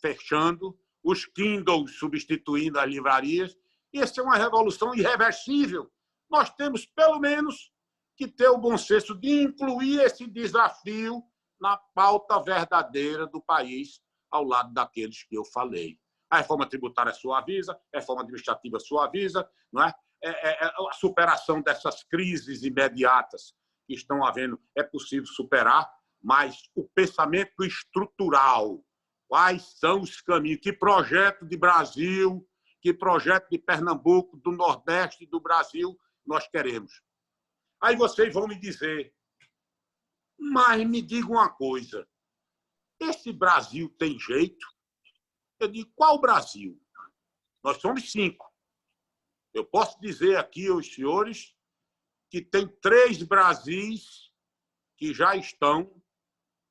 fechando, os Kindles substituindo as livrarias. Essa é uma revolução irreversível. Nós temos, pelo menos, que ter o bom senso de incluir esse desafio na pauta verdadeira do país, ao lado daqueles que eu falei. A reforma tributária suaviza, a reforma administrativa suaviza, não é? A superação dessas crises imediatas que estão havendo é possível superar, mas o pensamento estrutural, quais são os caminhos, que projeto de Brasil, que projeto de Pernambuco, do Nordeste do Brasil nós queremos. Aí vocês vão me dizer, mas me diga uma coisa, esse Brasil tem jeito? Eu digo, qual Brasil? Nós somos 5. Eu posso dizer aqui aos senhores que tem 3 Brasis que já estão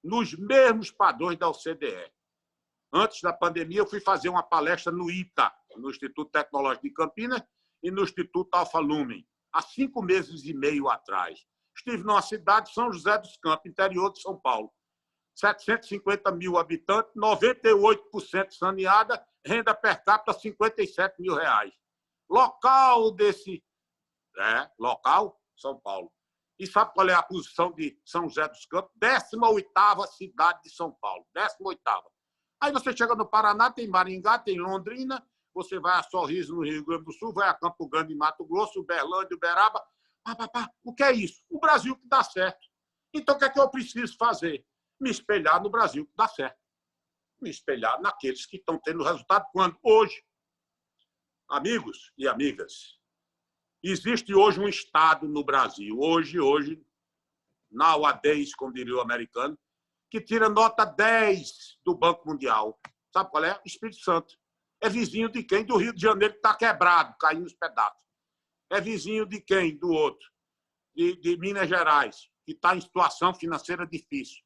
nos mesmos padrões da OCDE. Antes da pandemia, eu fui fazer uma palestra no ITA, no Instituto Tecnológico de Campinas, e no Instituto Alfa Lumen, há 5 meses e meio atrás. Estive numa cidade, São José dos Campos, interior de São Paulo. 750 mil habitantes, 98% saneada, renda per capita 57 mil reais. Local desse... local, São Paulo. E sabe qual é a posição de São José dos Campos? 18ª cidade de São Paulo. 18ª. Aí você chega no Paraná, tem Maringá, tem Londrina, você vai a Sorriso, no Rio Grande do Sul, vai a Campo Grande, em Mato Grosso, Uberlândia, Uberaba. O que é isso? O Brasil que dá certo. Então, o que é que eu preciso fazer? Me espelhar no Brasil que dá certo. Me espelhar naqueles que estão tendo resultado. Quando? Hoje. Amigos e amigas, existe hoje um Estado no Brasil, hoje, nowadays, como diria o americano, que tira nota 10 do Banco Mundial. Sabe qual é? Espírito Santo. É vizinho de quem? Do Rio de Janeiro, que está quebrado, caindo nos pedaços. É vizinho de quem? Do outro. De Minas Gerais, que está em situação financeira difícil.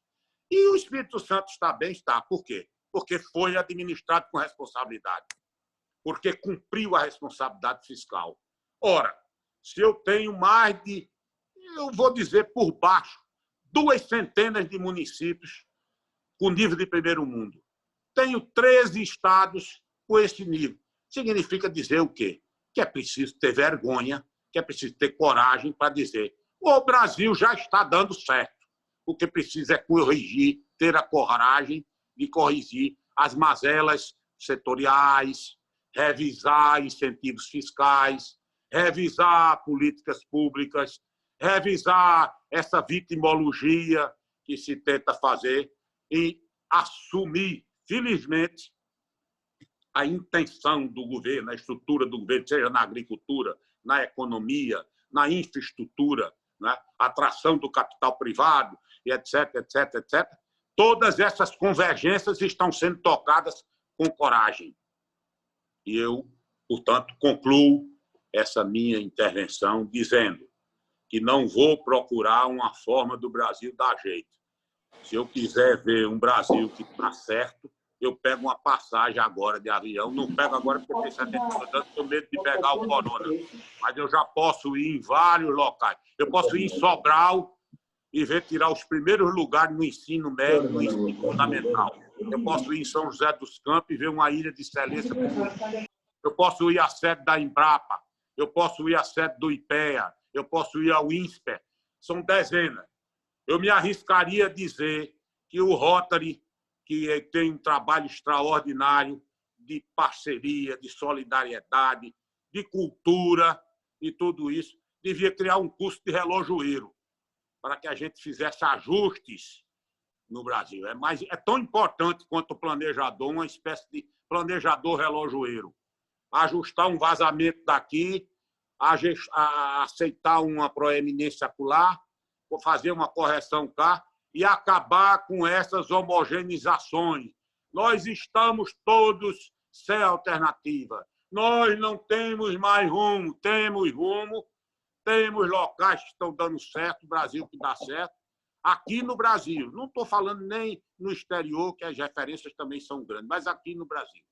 E o Espírito Santo está bem? Está. Por quê? Porque foi administrado com responsabilidade. Porque cumpriu a responsabilidade fiscal. Ora, se eu tenho mais de, eu vou dizer por baixo, 2 centenas de municípios com nível de primeiro mundo. Tenho 13 estados com esse nível. Significa dizer o quê? Que é preciso ter vergonha, que é preciso ter coragem para dizer o Brasil já está dando certo. O que precisa é corrigir, ter a coragem de corrigir as mazelas setoriais, revisar incentivos fiscais, revisar políticas públicas, revisar essa vitimologia que se tenta fazer e assumir, felizmente, a intenção do governo, a estrutura do governo, seja na agricultura, na economia, na infraestrutura, né? Atração do capital privado, e etc, etc, etc. Todas essas convergências estão sendo tocadas com coragem. E eu, portanto, concluo essa minha intervenção dizendo que não vou procurar uma forma do Brasil dar jeito. Se eu quiser ver um Brasil que está certo, eu pego uma passagem agora de avião. Não pego agora porque eu tenho 70 anos, tenho medo de pegar o corona. Mas eu já posso ir em vários locais. Eu posso ir em Sobral e ver tirar os primeiros lugares no ensino médio, no ensino fundamental. Eu posso ir em São José dos Campos e ver uma ilha de excelência. Eu posso ir à sede da Embrapa. Eu posso ir à sede do IPEA. Eu posso ir ao INSPER. São dezenas. Eu me arriscaria a dizer que o Rotary, que tem um trabalho extraordinário de parceria, de solidariedade, de cultura e tudo isso, devia criar um curso de relojoeiro. para que a gente fizesse ajustes no Brasil. É tão importante quanto o planejador, uma espécie de planejador relojoeiro. Ajustar um vazamento daqui, aceitar uma proeminência acolá, fazer uma correção cá e acabar com essas homogeneizações. Nós estamos todos sem alternativa. Nós não temos mais rumo. Temos rumo, temos locais que estão dando certo, o Brasil que dá certo. Aqui no Brasil, não estou falando nem no exterior, que as referências também são grandes, mas aqui no Brasil.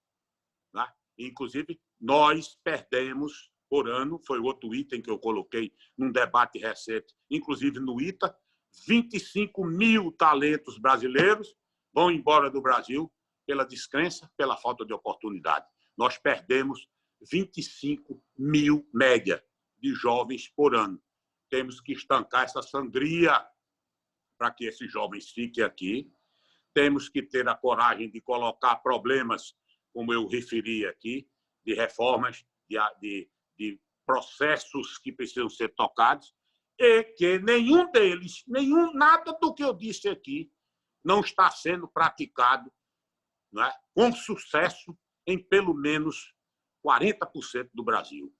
Né? Inclusive, nós perdemos por ano, foi outro item que eu coloquei num debate recente, inclusive no ITA, 25 mil talentos brasileiros vão embora do Brasil pela descrença, pela falta de oportunidade. Nós perdemos 25 mil média de jovens por ano. Temos que estancar essa sangria para que esses jovens fiquem aqui. Temos que ter a coragem de colocar problemas, como eu referi aqui, de reformas, de processos que precisam ser tocados, e que nenhum deles, nada do que eu disse aqui, não está sendo praticado, não é, com sucesso em pelo menos 40% do Brasil.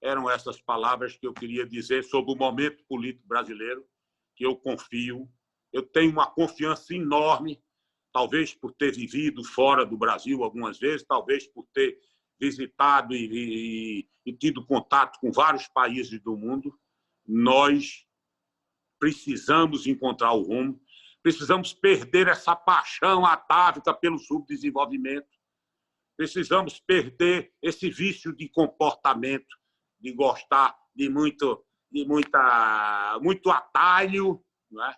Eram essas palavras que eu queria dizer sobre o momento político brasileiro, que eu confio, eu tenho uma confiança enorme, talvez por ter vivido fora do Brasil algumas vezes, talvez por ter visitado e tido contato com vários países do mundo. Nós precisamos encontrar o rumo, precisamos perder essa paixão atávica pelo subdesenvolvimento, precisamos perder esse vício de comportamento, de gostar de muito atalho, não é?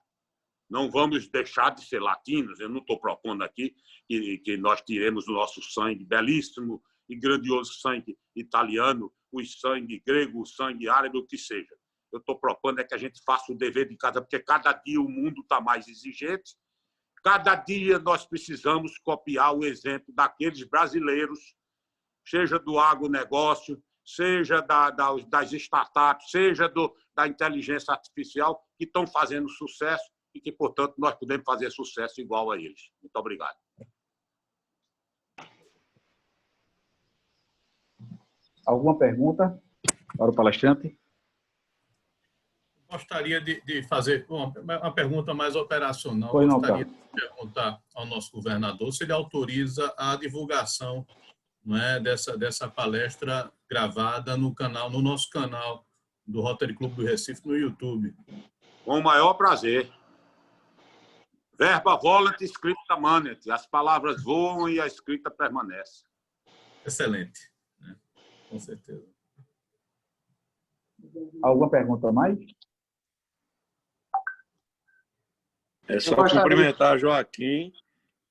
Não vamos deixar de ser latinos. Eu não estou propondo aqui que nós tiremos o nosso sangue belíssimo e grandioso sangue italiano, o sangue grego, o sangue árabe, o que seja. Eu estou propondo que a gente faça o dever de casa, porque cada dia o mundo está mais exigente, cada dia nós precisamos copiar o exemplo daqueles brasileiros, seja do agronegócio, seja das startups, seja da inteligência artificial, que estão fazendo sucesso e que, portanto, nós podemos fazer sucesso igual a eles. Muito obrigado. Alguma pergunta para o palestrante? Gostaria de fazer uma pergunta mais operacional. Pois não, gostaria de perguntar ao nosso governador se ele autoriza a divulgação, não é, dessa palestra gravada no nosso canal do Rotary Club do Recife no YouTube. Com o maior prazer. Verba volant, escrita manet. As palavras voam e a escrita permanece. Excelente, né? Com certeza. Alguma pergunta a mais? É só cumprimentar Joaquim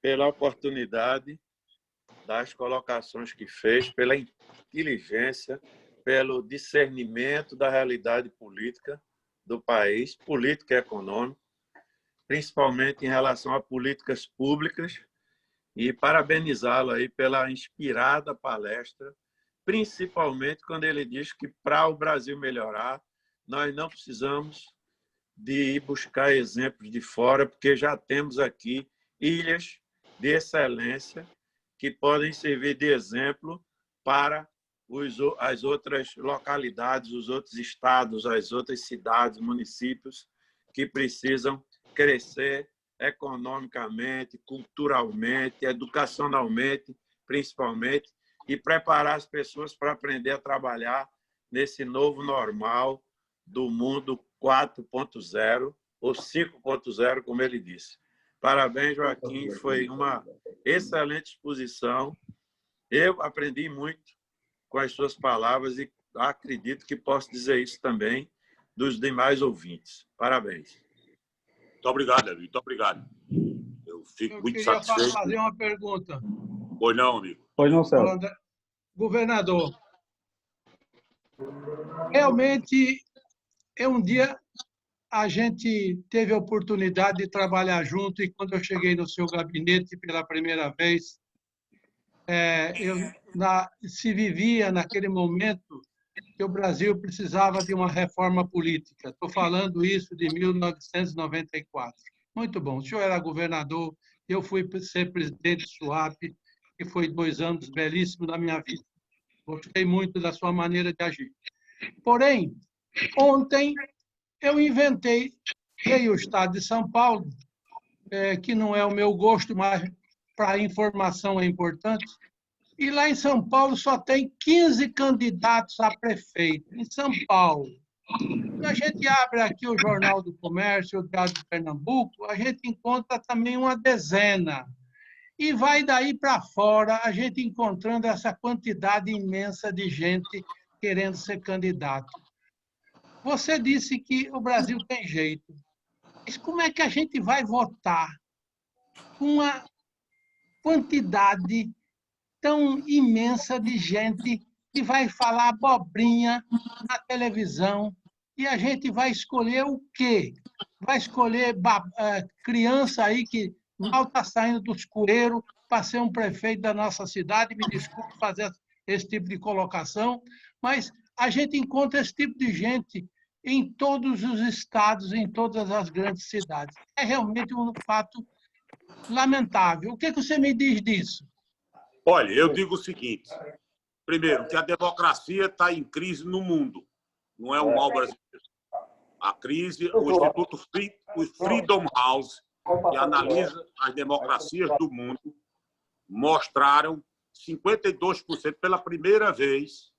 pela oportunidade das colocações que fez, pela inteligência, pelo discernimento da realidade política do país, política e econômica, principalmente em relação a políticas públicas, e parabenizá-lo aí pela inspirada palestra, principalmente quando ele diz que para o Brasil melhorar, nós não precisamos de ir buscar exemplos de fora, porque já temos aqui ilhas de excelência que podem servir de exemplo para as outras localidades, os outros estados, as outras cidades, municípios que precisam crescer economicamente, culturalmente, educacionalmente, principalmente, e preparar as pessoas para aprender a trabalhar nesse novo normal do mundo 4.0 ou 5.0, como ele disse. Parabéns, Joaquim, foi uma excelente exposição. Eu aprendi muito com as suas palavras e acredito que posso dizer isso também dos demais ouvintes. Parabéns. Muito obrigado, Davi. Muito obrigado. Eu fico muito satisfeito. Eu queria fazer uma pergunta. Pois não, amigo. Pois não, Celso. Governador, realmente, um dia a gente teve a oportunidade de trabalhar junto e quando eu cheguei no seu gabinete pela primeira vez, se vivia naquele momento que o Brasil precisava de uma reforma política. Estou falando isso de 1994. Muito bom. O senhor era governador, eu fui ser presidente do SUAP, que foi 2 anos belíssimos da minha vida. Gostei muito da sua maneira de agir. Porém, ontem eu inventei, veio o Estado de São Paulo, que não é o meu gosto, mas para a informação é importante, e lá em São Paulo só tem 15 candidatos a prefeito, em São Paulo. Se a gente abre aqui o Jornal do Comércio, o Diário de Pernambuco, a gente encontra também uma dezena. E vai daí para fora, a gente encontrando essa quantidade imensa de gente querendo ser candidato. Você disse que o Brasil tem jeito. Mas como é que a gente vai votar com uma quantidade tão imensa de gente que vai falar abobrinha na televisão e a gente vai escolher o quê? Vai escolher criança aí que mal está saindo dos cueiros para ser um prefeito da nossa cidade. Me desculpe fazer esse tipo de colocação, mas a gente encontra esse tipo de gente em todos os estados, em todas as grandes cidades. É realmente um fato lamentável. O que você me diz disso? Olha, eu digo o seguinte. Primeiro, que a democracia está em crise no mundo. Não é um mal brasileiro. A crise, o Instituto Freedom House, que analisa as democracias do mundo, mostraram 52% pela primeira vez,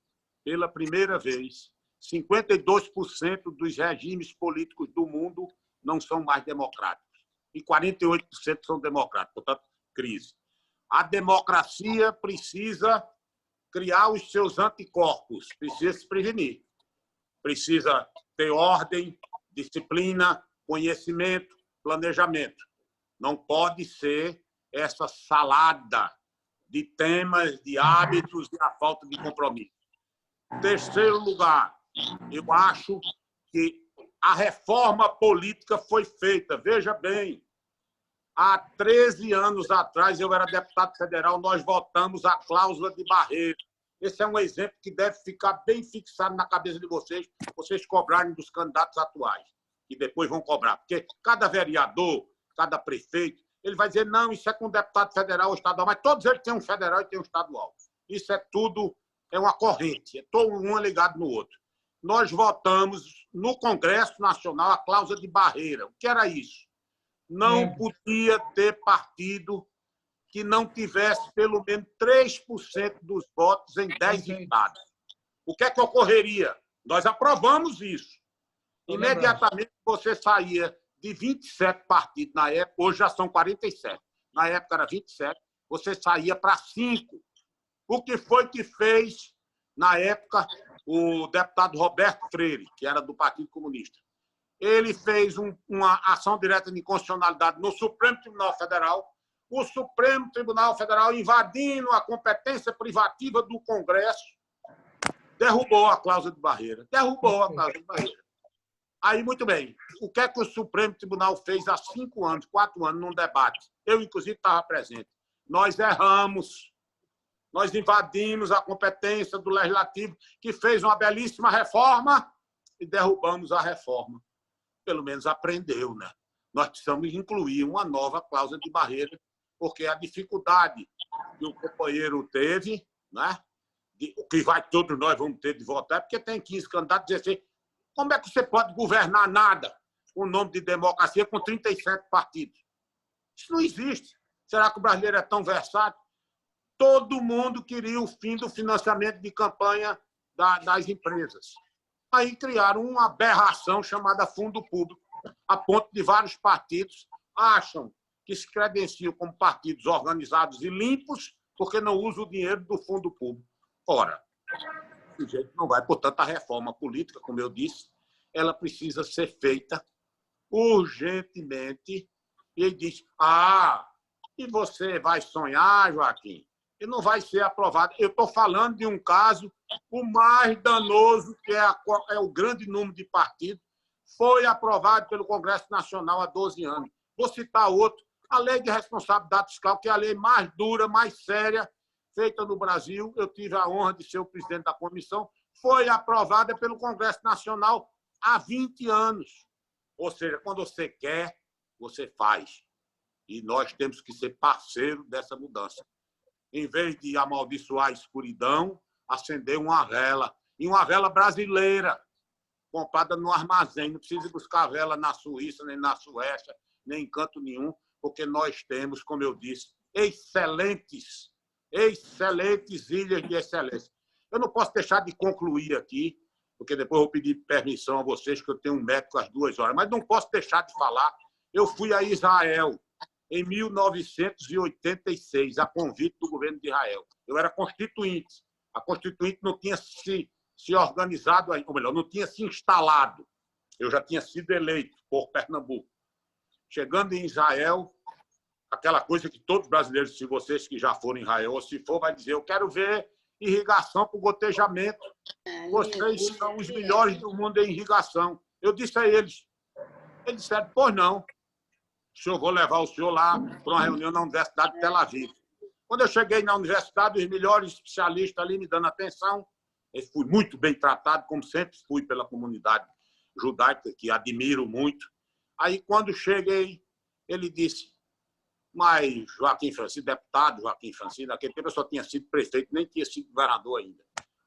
52% dos regimes políticos do mundo não são mais democráticos. E 48% são democráticos, portanto, crise. A democracia precisa criar os seus anticorpos, precisa se prevenir. Precisa ter ordem, disciplina, conhecimento, planejamento. Não pode ser essa salada de temas, de hábitos e a falta de compromisso. Terceiro lugar, eu acho que a reforma política foi feita. Veja bem, há 13 anos atrás, eu era deputado federal, nós votamos a cláusula de barreira. Esse é um exemplo que deve ficar bem fixado na cabeça de vocês cobrarem dos candidatos atuais, e depois vão cobrar. Porque cada vereador, cada prefeito, ele vai dizer, não, isso é com deputado federal ou estadual, mas todos eles têm um federal e têm um estadual. Isso é tudo, é uma corrente, é todo um ligado no outro. Nós votamos no Congresso Nacional a cláusula de barreira. O que era isso? Não podia ter partido que não tivesse pelo menos 3% dos votos em 10 estados. O que é que ocorreria? Nós aprovamos isso. Imediatamente você saía de 27 partidos na época, hoje já são 47. Na época era 27, você saía para 5. O que foi que fez, na época, o deputado Roberto Freire, que era do Partido Comunista? Ele fez uma ação direta de inconstitucionalidade no Supremo Tribunal Federal. O Supremo Tribunal Federal, invadindo a competência privativa do Congresso, derrubou a cláusula de barreira. Derrubou a cláusula de barreira. Aí, muito bem, o que é que o Supremo Tribunal fez há 5 anos, 4 anos, num debate? Eu, inclusive, estava presente. Nós erramos. Nós invadimos a competência do Legislativo, que fez uma belíssima reforma, e derrubamos a reforma. Pelo menos aprendeu, né? Nós precisamos incluir uma nova cláusula de barreira, porque a dificuldade que o companheiro teve, né? O que todos nós vamos ter de votar, é porque tem 15 candidatos, 16. Como é que você pode governar nada com o nome de democracia com 37 partidos? Isso não existe. Será que o brasileiro é tão versátil? Todo mundo queria o fim do financiamento de campanha das empresas. Aí criaram uma aberração chamada fundo público, a ponto de vários partidos acham que se credenciam como partidos organizados e limpos porque não usam o dinheiro do fundo público. Ora, o jeito não vai. Portanto, a reforma política, como eu disse, ela precisa ser feita urgentemente. E ele diz, e você vai sonhar, Joaquim? E não vai ser aprovado. Eu estou falando de um caso, o mais danoso, que é o grande número de partidos, foi aprovado pelo Congresso Nacional há 12 anos. Vou citar outro, a Lei de Responsabilidade Fiscal, que é a lei mais dura, mais séria, feita no Brasil. Eu tive a honra de ser o presidente da comissão. foi aprovada pelo Congresso Nacional há 20 anos. Ou seja, quando você quer, você faz. E nós temos que ser parceiro dessa mudança. Em vez de amaldiçoar a escuridão, acender uma vela. E uma vela brasileira, comprada no armazém. Não precisa buscar vela na Suíça, nem na Suécia, nem em canto nenhum, porque nós temos, como eu disse, excelentes ilhas de excelência. Eu não posso deixar de concluir aqui, porque depois eu vou pedir permissão a vocês, que eu tenho um médico às 2 horas, mas não posso deixar de falar. Eu fui a Israel em 1986, a convite do governo de Israel. Eu era constituinte. A constituinte não tinha se organizado, ou melhor, não tinha se instalado. Eu já tinha sido eleito por Pernambuco. Chegando em Israel, aquela coisa que todos os brasileiros, se vocês que já foram em Israel, ou se for, vai dizer, eu quero ver irrigação por gotejamento. Vocês são os melhores do mundo em irrigação. Eu disse a eles. Eles disseram, pois não. Eu vou levar o senhor lá para uma reunião na Universidade de Tel Aviv. Quando eu cheguei na universidade, os melhores especialistas ali me dando atenção. Eu fui muito bem tratado, como sempre fui pela comunidade judaica, que admiro muito. Aí, quando cheguei, ele disse, mas Joaquim Francisco, deputado Joaquim Francisco, naquele tempo eu só tinha sido prefeito, nem tinha sido governador ainda.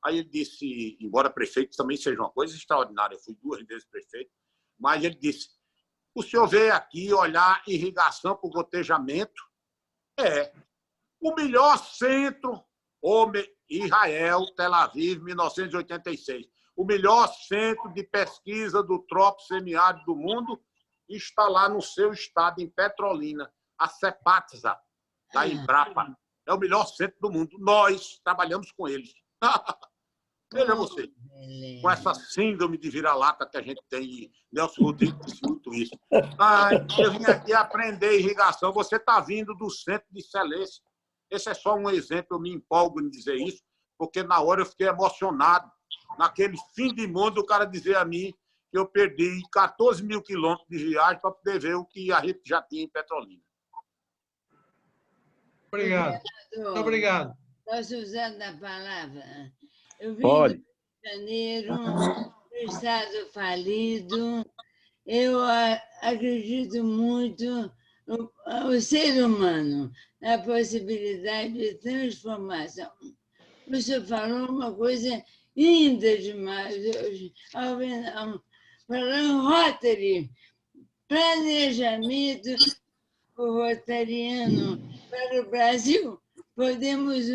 Aí ele disse, embora prefeito também seja uma coisa extraordinária, eu fui 2 vezes prefeito, mas ele disse, o senhor veio aqui olhar irrigação por gotejamento? É. O melhor centro, Israel, Tel Aviv, 1986. O melhor centro de pesquisa do trópico semiárido do mundo está lá no seu estado, em Petrolina. A CEPATSA, da Embrapa. É o melhor centro do mundo. Nós trabalhamos com eles. Veja você, com essa síndrome de vira-lata que a gente tem. Nelson Rodrigues disse muito isso. Eu vim aqui aprender irrigação. Você está vindo do centro de excelência. Esse é só um exemplo, eu me empolgo em dizer isso, porque na hora eu fiquei emocionado. Naquele fim de mundo, o cara dizer a mim que eu perdi 14 mil quilômetros de viagem para poder ver o que a gente já tinha em Petrolina. Obrigado. Muito obrigado. Posso usar a palavra? Eu vim Pode. do Rio de Janeiro, do estado falido. Eu acredito muito no ser humano, na possibilidade de transformação. O senhor falou uma coisa linda demais hoje. Falando Rotary, planejamento rotariano para o Brasil, podemos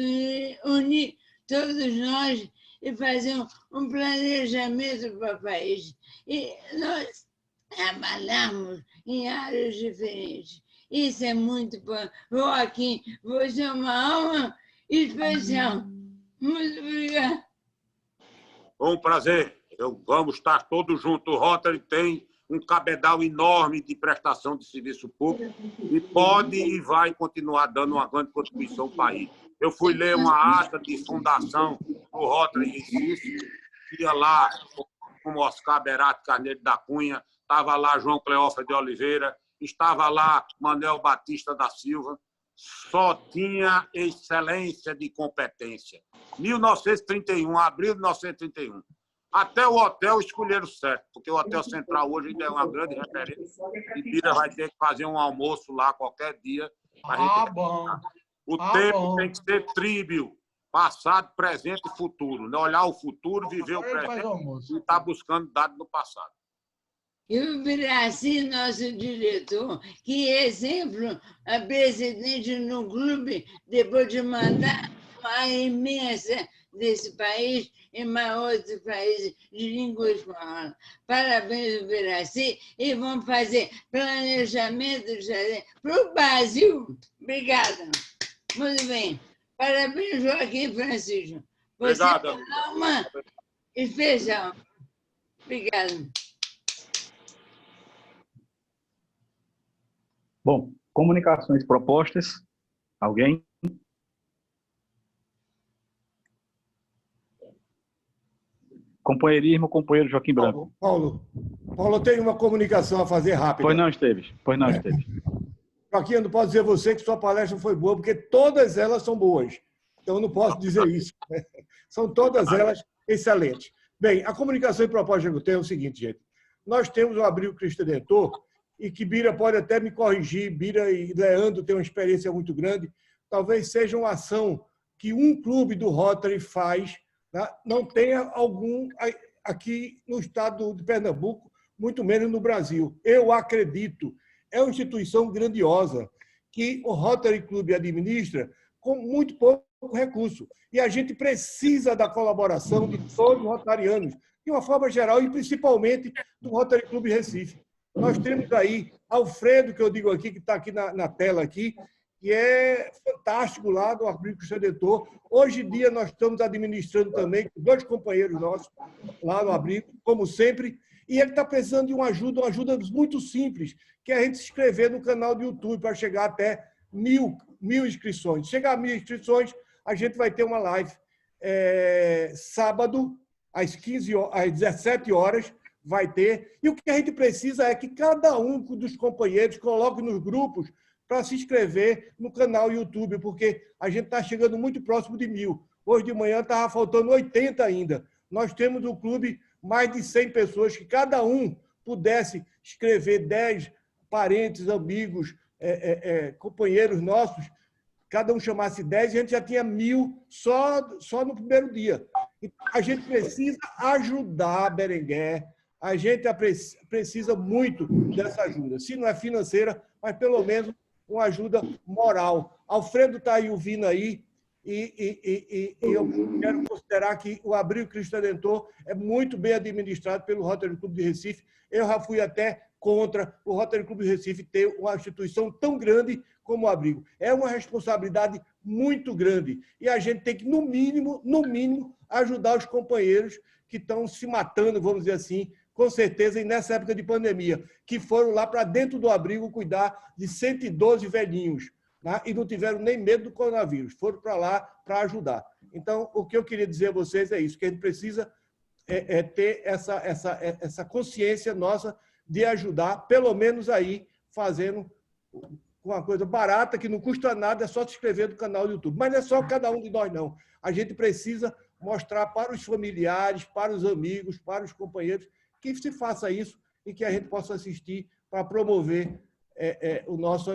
unir todos nós e fazer um planejamento para o país. E nós trabalhamos em áreas diferentes. Isso é muito bom. Joaquim, você é uma alma especial. Muito obrigada. Um prazer. Vamos estar todos juntos. O Rotary tem um cabedal enorme de prestação de serviço público e pode e vai continuar dando uma grande contribuição ao país. Eu fui ler uma ata de fundação do Rotary Recife, ia lá com o Oscar Berardi Carneiro da Cunha, estava lá João Cleófas de Oliveira, estava lá Manuel Batista da Silva, só tinha excelência de competência. 1931, abril de 1931. Até o hotel escolheram certo, porque o Hotel Central hoje ainda é uma grande referência. E Bira vai ter que fazer um almoço lá qualquer dia. Bom. O tempo tem que ser tríbio, passado, presente e futuro. Não olhar o futuro, viver o presente e estar buscando dados do passado. E o Biraci, nosso diretor, que exemplo, a presidente no clube, depois de mandar uma imensa desse país e mais outros países de língua espanhola. Parabéns, Biraci, e vamos fazer planejamento para o Brasil. Obrigada. Muito bem. Parabéns, Joaquim Francisco. Você Obrigado. é uma especial. Obrigada. Bom, comunicações propostas. Alguém? Companheirismo, companheiro Joaquim Branco. Paulo, eu tenho uma comunicação a fazer rápida. Pois não, Esteves. Joaquim, eu não posso dizer a você que sua palestra foi boa, porque todas elas são boas. Então, eu não posso dizer isso. São todas elas excelente. Bem, a comunicação e proposta que eu tenho é o seguinte, gente. Nós temos o Abrigo Cristo Redentor, e que Bira pode até me corrigir, Bira e Leandro têm uma experiência muito grande, talvez seja uma ação que um clube do Rotary faz, né? Não tenha algum aqui no estado de Pernambuco, muito menos no Brasil. Eu acredito, é uma instituição grandiosa que o Rotary Club administra com muito pouco recurso. E a gente precisa da colaboração de todos os rotarianos, de uma forma geral, e principalmente do Rotary Club Recife. Nós temos aí Alfredo, que eu digo aqui, que está aqui na tela, aqui, que é fantástico lá do Abrigo Cristo Redentor. Hoje em dia, nós estamos administrando também com 2 companheiros nossos lá no Abrigo, como sempre, e ele está precisando de uma ajuda muito simples, que é a gente se inscrever no canal do YouTube para chegar até 1.000 inscrições. Chegar a 1.000 inscrições, a gente vai ter uma live sábado, às 17 horas, vai ter. E o que a gente precisa é que cada um dos companheiros coloque nos grupos para se inscrever no canal YouTube, porque a gente está chegando muito próximo de 1.000. Hoje de manhã estava faltando 80 ainda. Nós temos no clube mais de 100 pessoas, que cada um pudesse escrever 10 parentes, amigos, companheiros nossos, cada um chamasse 10, a gente já tinha 1.000 só no primeiro dia. A gente precisa ajudar Berenguer, a gente precisa muito dessa ajuda. Se não é financeira, mas pelo menos uma ajuda moral. Alfredo está aí ouvindo aí, e eu quero considerar que o Abrigo Cristo Redentor é muito bem administrado pelo Rotary Club de Recife. Eu já fui até contra o Rotary Club de Recife ter uma instituição tão grande como o Abrigo. É uma responsabilidade muito grande. E a gente tem que, no mínimo, ajudar os companheiros que estão se matando, vamos dizer assim, com certeza, e nessa época de pandemia, que foram lá para dentro do Abrigo cuidar de 112 velhinhos, né? E não tiveram nem medo do coronavírus, foram para lá para ajudar. Então, o que eu queria dizer a vocês é isso, que a gente precisa ter essa consciência nossa de ajudar, pelo menos aí, fazendo uma coisa barata, que não custa nada, é só se inscrever no canal do YouTube. Mas não é só cada um de nós, não. A gente precisa mostrar para os familiares, para os amigos, para os companheiros, que se faça isso e que a gente possa assistir para promover o nosso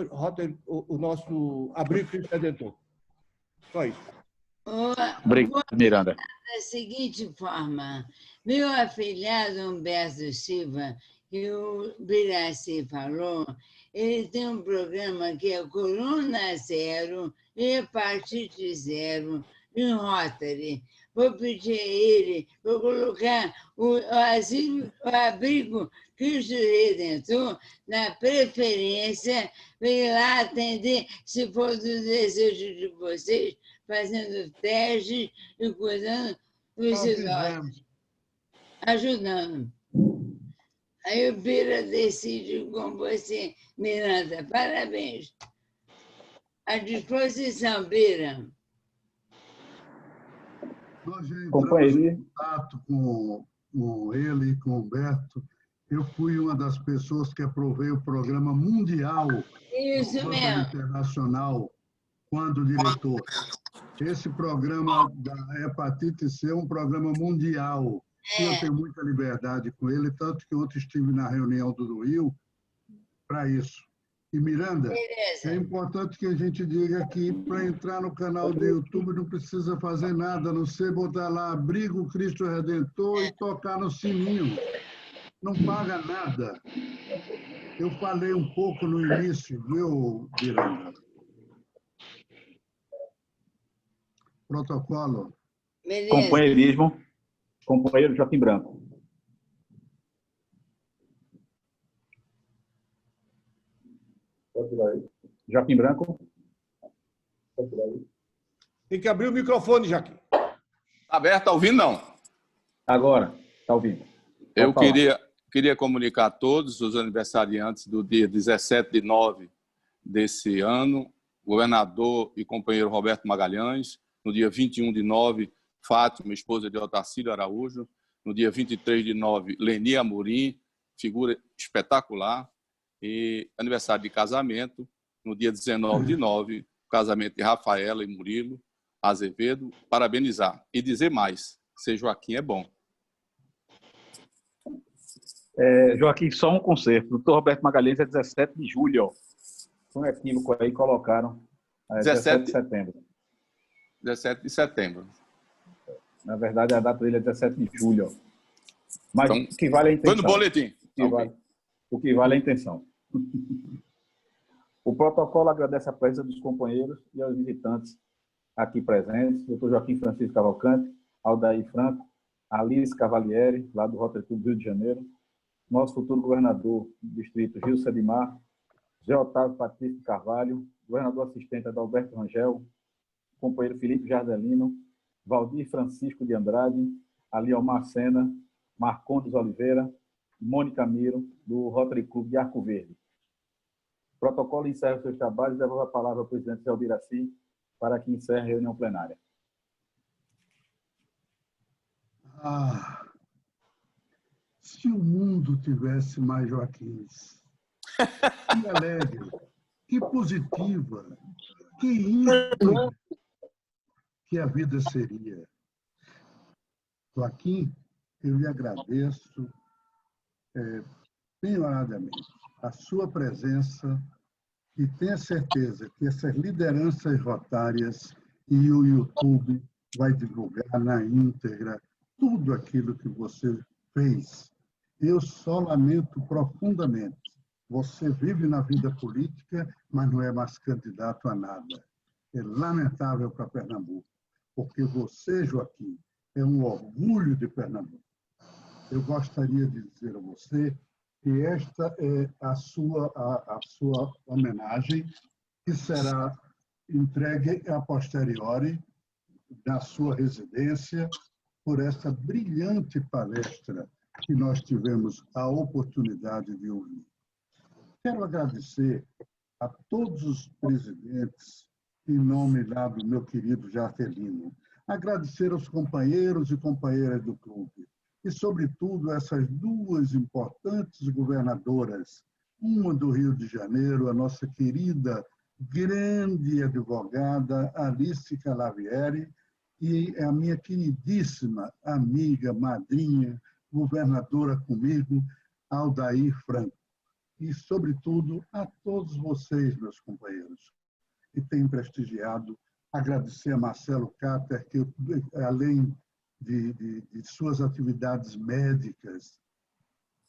Abrigo Cristo Redentor. Só isso. Obrigado, Miranda. Da seguinte forma, meu afilhado Humberto Silva, que o Biraci falou, ele tem um programa que é Coluna Zero e Hepatite Zero em Rotary. Vou pedir a ele para colocar o Abrigo Cristo Redentor na preferência, para ir lá atender, se for do desejo de vocês, fazendo testes e cuidando dos idosos, ajudando. Aí o Bira decide com você, Miranda. Parabéns. À disposição, Bira. Nós já entramos em contato com ele e com o Humberto. Eu fui uma das pessoas que aprovei o programa mundial internacional quando diretor. Esse programa da hepatite C é um programa mundial. E eu tenho muita liberdade com ele, tanto que ontem estive na reunião do Rio para isso. E, Miranda, é importante que a gente diga que para entrar no canal do YouTube não precisa fazer nada, a não ser botar lá Abrigo Cristo Redentor e tocar no sininho. Não paga nada. Eu falei um pouco no início, viu, Miranda? Protocolo. Companheirismo. Companheiro Joaquim Branco. Joaquim Branco. Tem que abrir o microfone, Joaquim. Está aberto, está ouvindo, não? Agora, está ouvindo. Eu queria comunicar a todos os aniversariantes do dia 17/9 desse ano, governador e companheiro Roberto Magalhães, no dia 21/9, Fátima, esposa de Otacílio Araújo, no dia 23/9, Leni Amorim, figura espetacular, e aniversário de casamento, no dia 19/9, casamento de Rafaela e Murilo Azevedo, parabenizar. E dizer mais, ser Joaquim é bom. Joaquim, só um conserto. O doutor Roberto Magalhães é 17 de julho. Foi um equívoco aí, colocaram 17 de setembro. 17 de setembro. Na verdade, a data dele é 17 de julho. Mas então, o que vale é a intenção. Foi no boletim. O que vale é a intenção. O protocolo agradece a presença dos companheiros e aos visitantes aqui presentes, doutor Joaquim Francisco Cavalcante, Aldair Franco, Alice Cavalieri, lá do Rotary Club do Rio de Janeiro, nosso futuro governador do distrito, Gil Sedimar, Zé Otávio Patrício de Carvalho, governador assistente Adalberto Rangel, companheiro Felipe Jardelino, Valdir Francisco de Andrade, Aliomar Sena, Marcondes Oliveira, Mônica Miro, do Rotary Club de Arco Verde. O protocolo encerra os seus trabalhos e devolve a palavra ao presidente Zé Albiraci para que encerre a reunião plenária. Se o mundo tivesse mais Joaquins, que alegre, que positiva, que íntima que a vida seria. Joaquim, eu lhe agradeço penhoradamente a sua presença e tenha certeza que essas lideranças rotárias e o YouTube vai divulgar na íntegra tudo aquilo que você fez. Eu só lamento profundamente. Você vive na vida política, mas não é mais candidato a nada. É lamentável para Pernambuco, porque você, Joaquim, é um orgulho de Pernambuco. Eu gostaria de dizer a você que esta é a sua homenagem, que será entregue a posteriori da sua residência por essa brilhante palestra que nós tivemos a oportunidade de ouvir. Quero agradecer a todos os presidentes, em nome lá do meu querido Jardelino, agradecer aos companheiros e companheiras do clube, e, sobretudo, essas duas importantes governadoras, uma do Rio de Janeiro, a nossa querida, grande advogada Alice Cavalieri, e a minha queridíssima amiga, madrinha, governadora comigo, Aldair Franco. E, sobretudo, a todos vocês, meus companheiros, que têm prestigiado. Agradecer a Marcelo Capper, que, além de suas atividades médicas,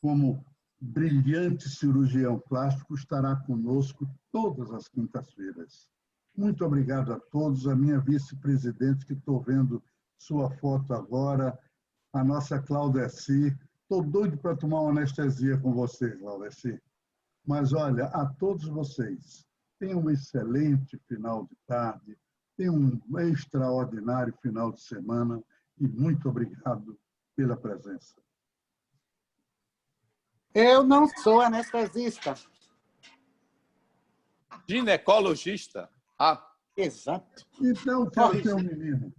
como brilhante cirurgião plástico, estará conosco todas as quintas-feiras. Muito obrigado a todos. A minha vice-presidente, que estou vendo sua foto agora, a nossa Claudeci. Estou doido para tomar uma anestesia com você, Claudeci. Mas, olha, a todos vocês, tenham um excelente final de tarde, tenham um extraordinário final de semana e muito obrigado pela presença. Eu não sou anestesista. Ginecologista. Exato. Então, quero ter um menino.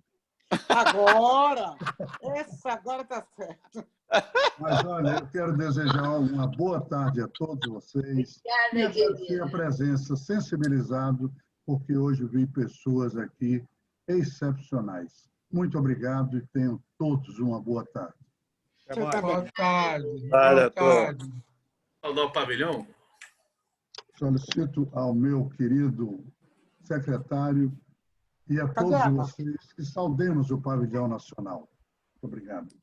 Agora! Essa agora está certo. Mas, olha, eu quero desejar uma boa tarde a todos vocês. E agradecer a presença, sensibilizado, porque hoje vi pessoas aqui excepcionais. Muito obrigado e tenham todos uma boa tarde. Boa tarde. Boa tarde. Saudar o pavilhão? Solicito ao meu querido secretário e a todos vocês que saudemos o pavilhão nacional. Muito obrigado.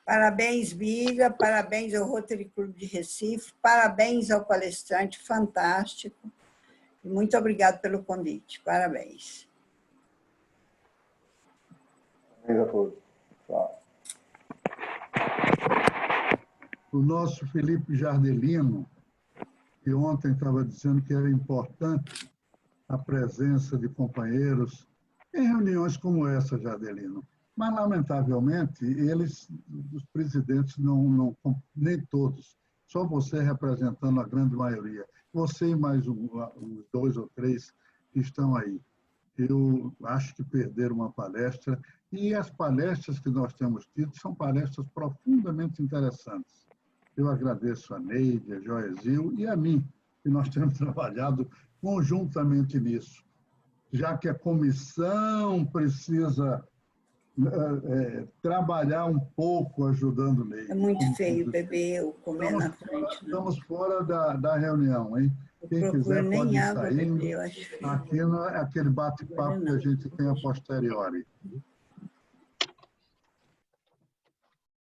Parabéns, Biga, parabéns ao Rotary Club de Recife, parabéns ao palestrante, fantástico. Muito obrigado pelo convite, parabéns. Parabéns a todos. Tchau. O nosso Felipe Jardelino, que ontem estava dizendo que era importante a presença de companheiros em reuniões como essa, Jardelino. Mas, lamentavelmente, os presidentes, nem todos, só você representando a grande maioria. Você e mais uns 2 ou 3 que estão aí. Eu acho que perderam uma palestra, e as palestras que nós temos tido são palestras profundamente interessantes. Eu agradeço a Neide, a Joesil e a mim, e nós temos trabalhado conjuntamente nisso, já que a comissão precisa trabalhar um pouco ajudando o Ney. É muito feio beber ou comer na frente. Estamos fora da reunião, hein? Quem quiser pode ir saindo. Aqui não é aquele bate-papo que a gente tem a posteriori.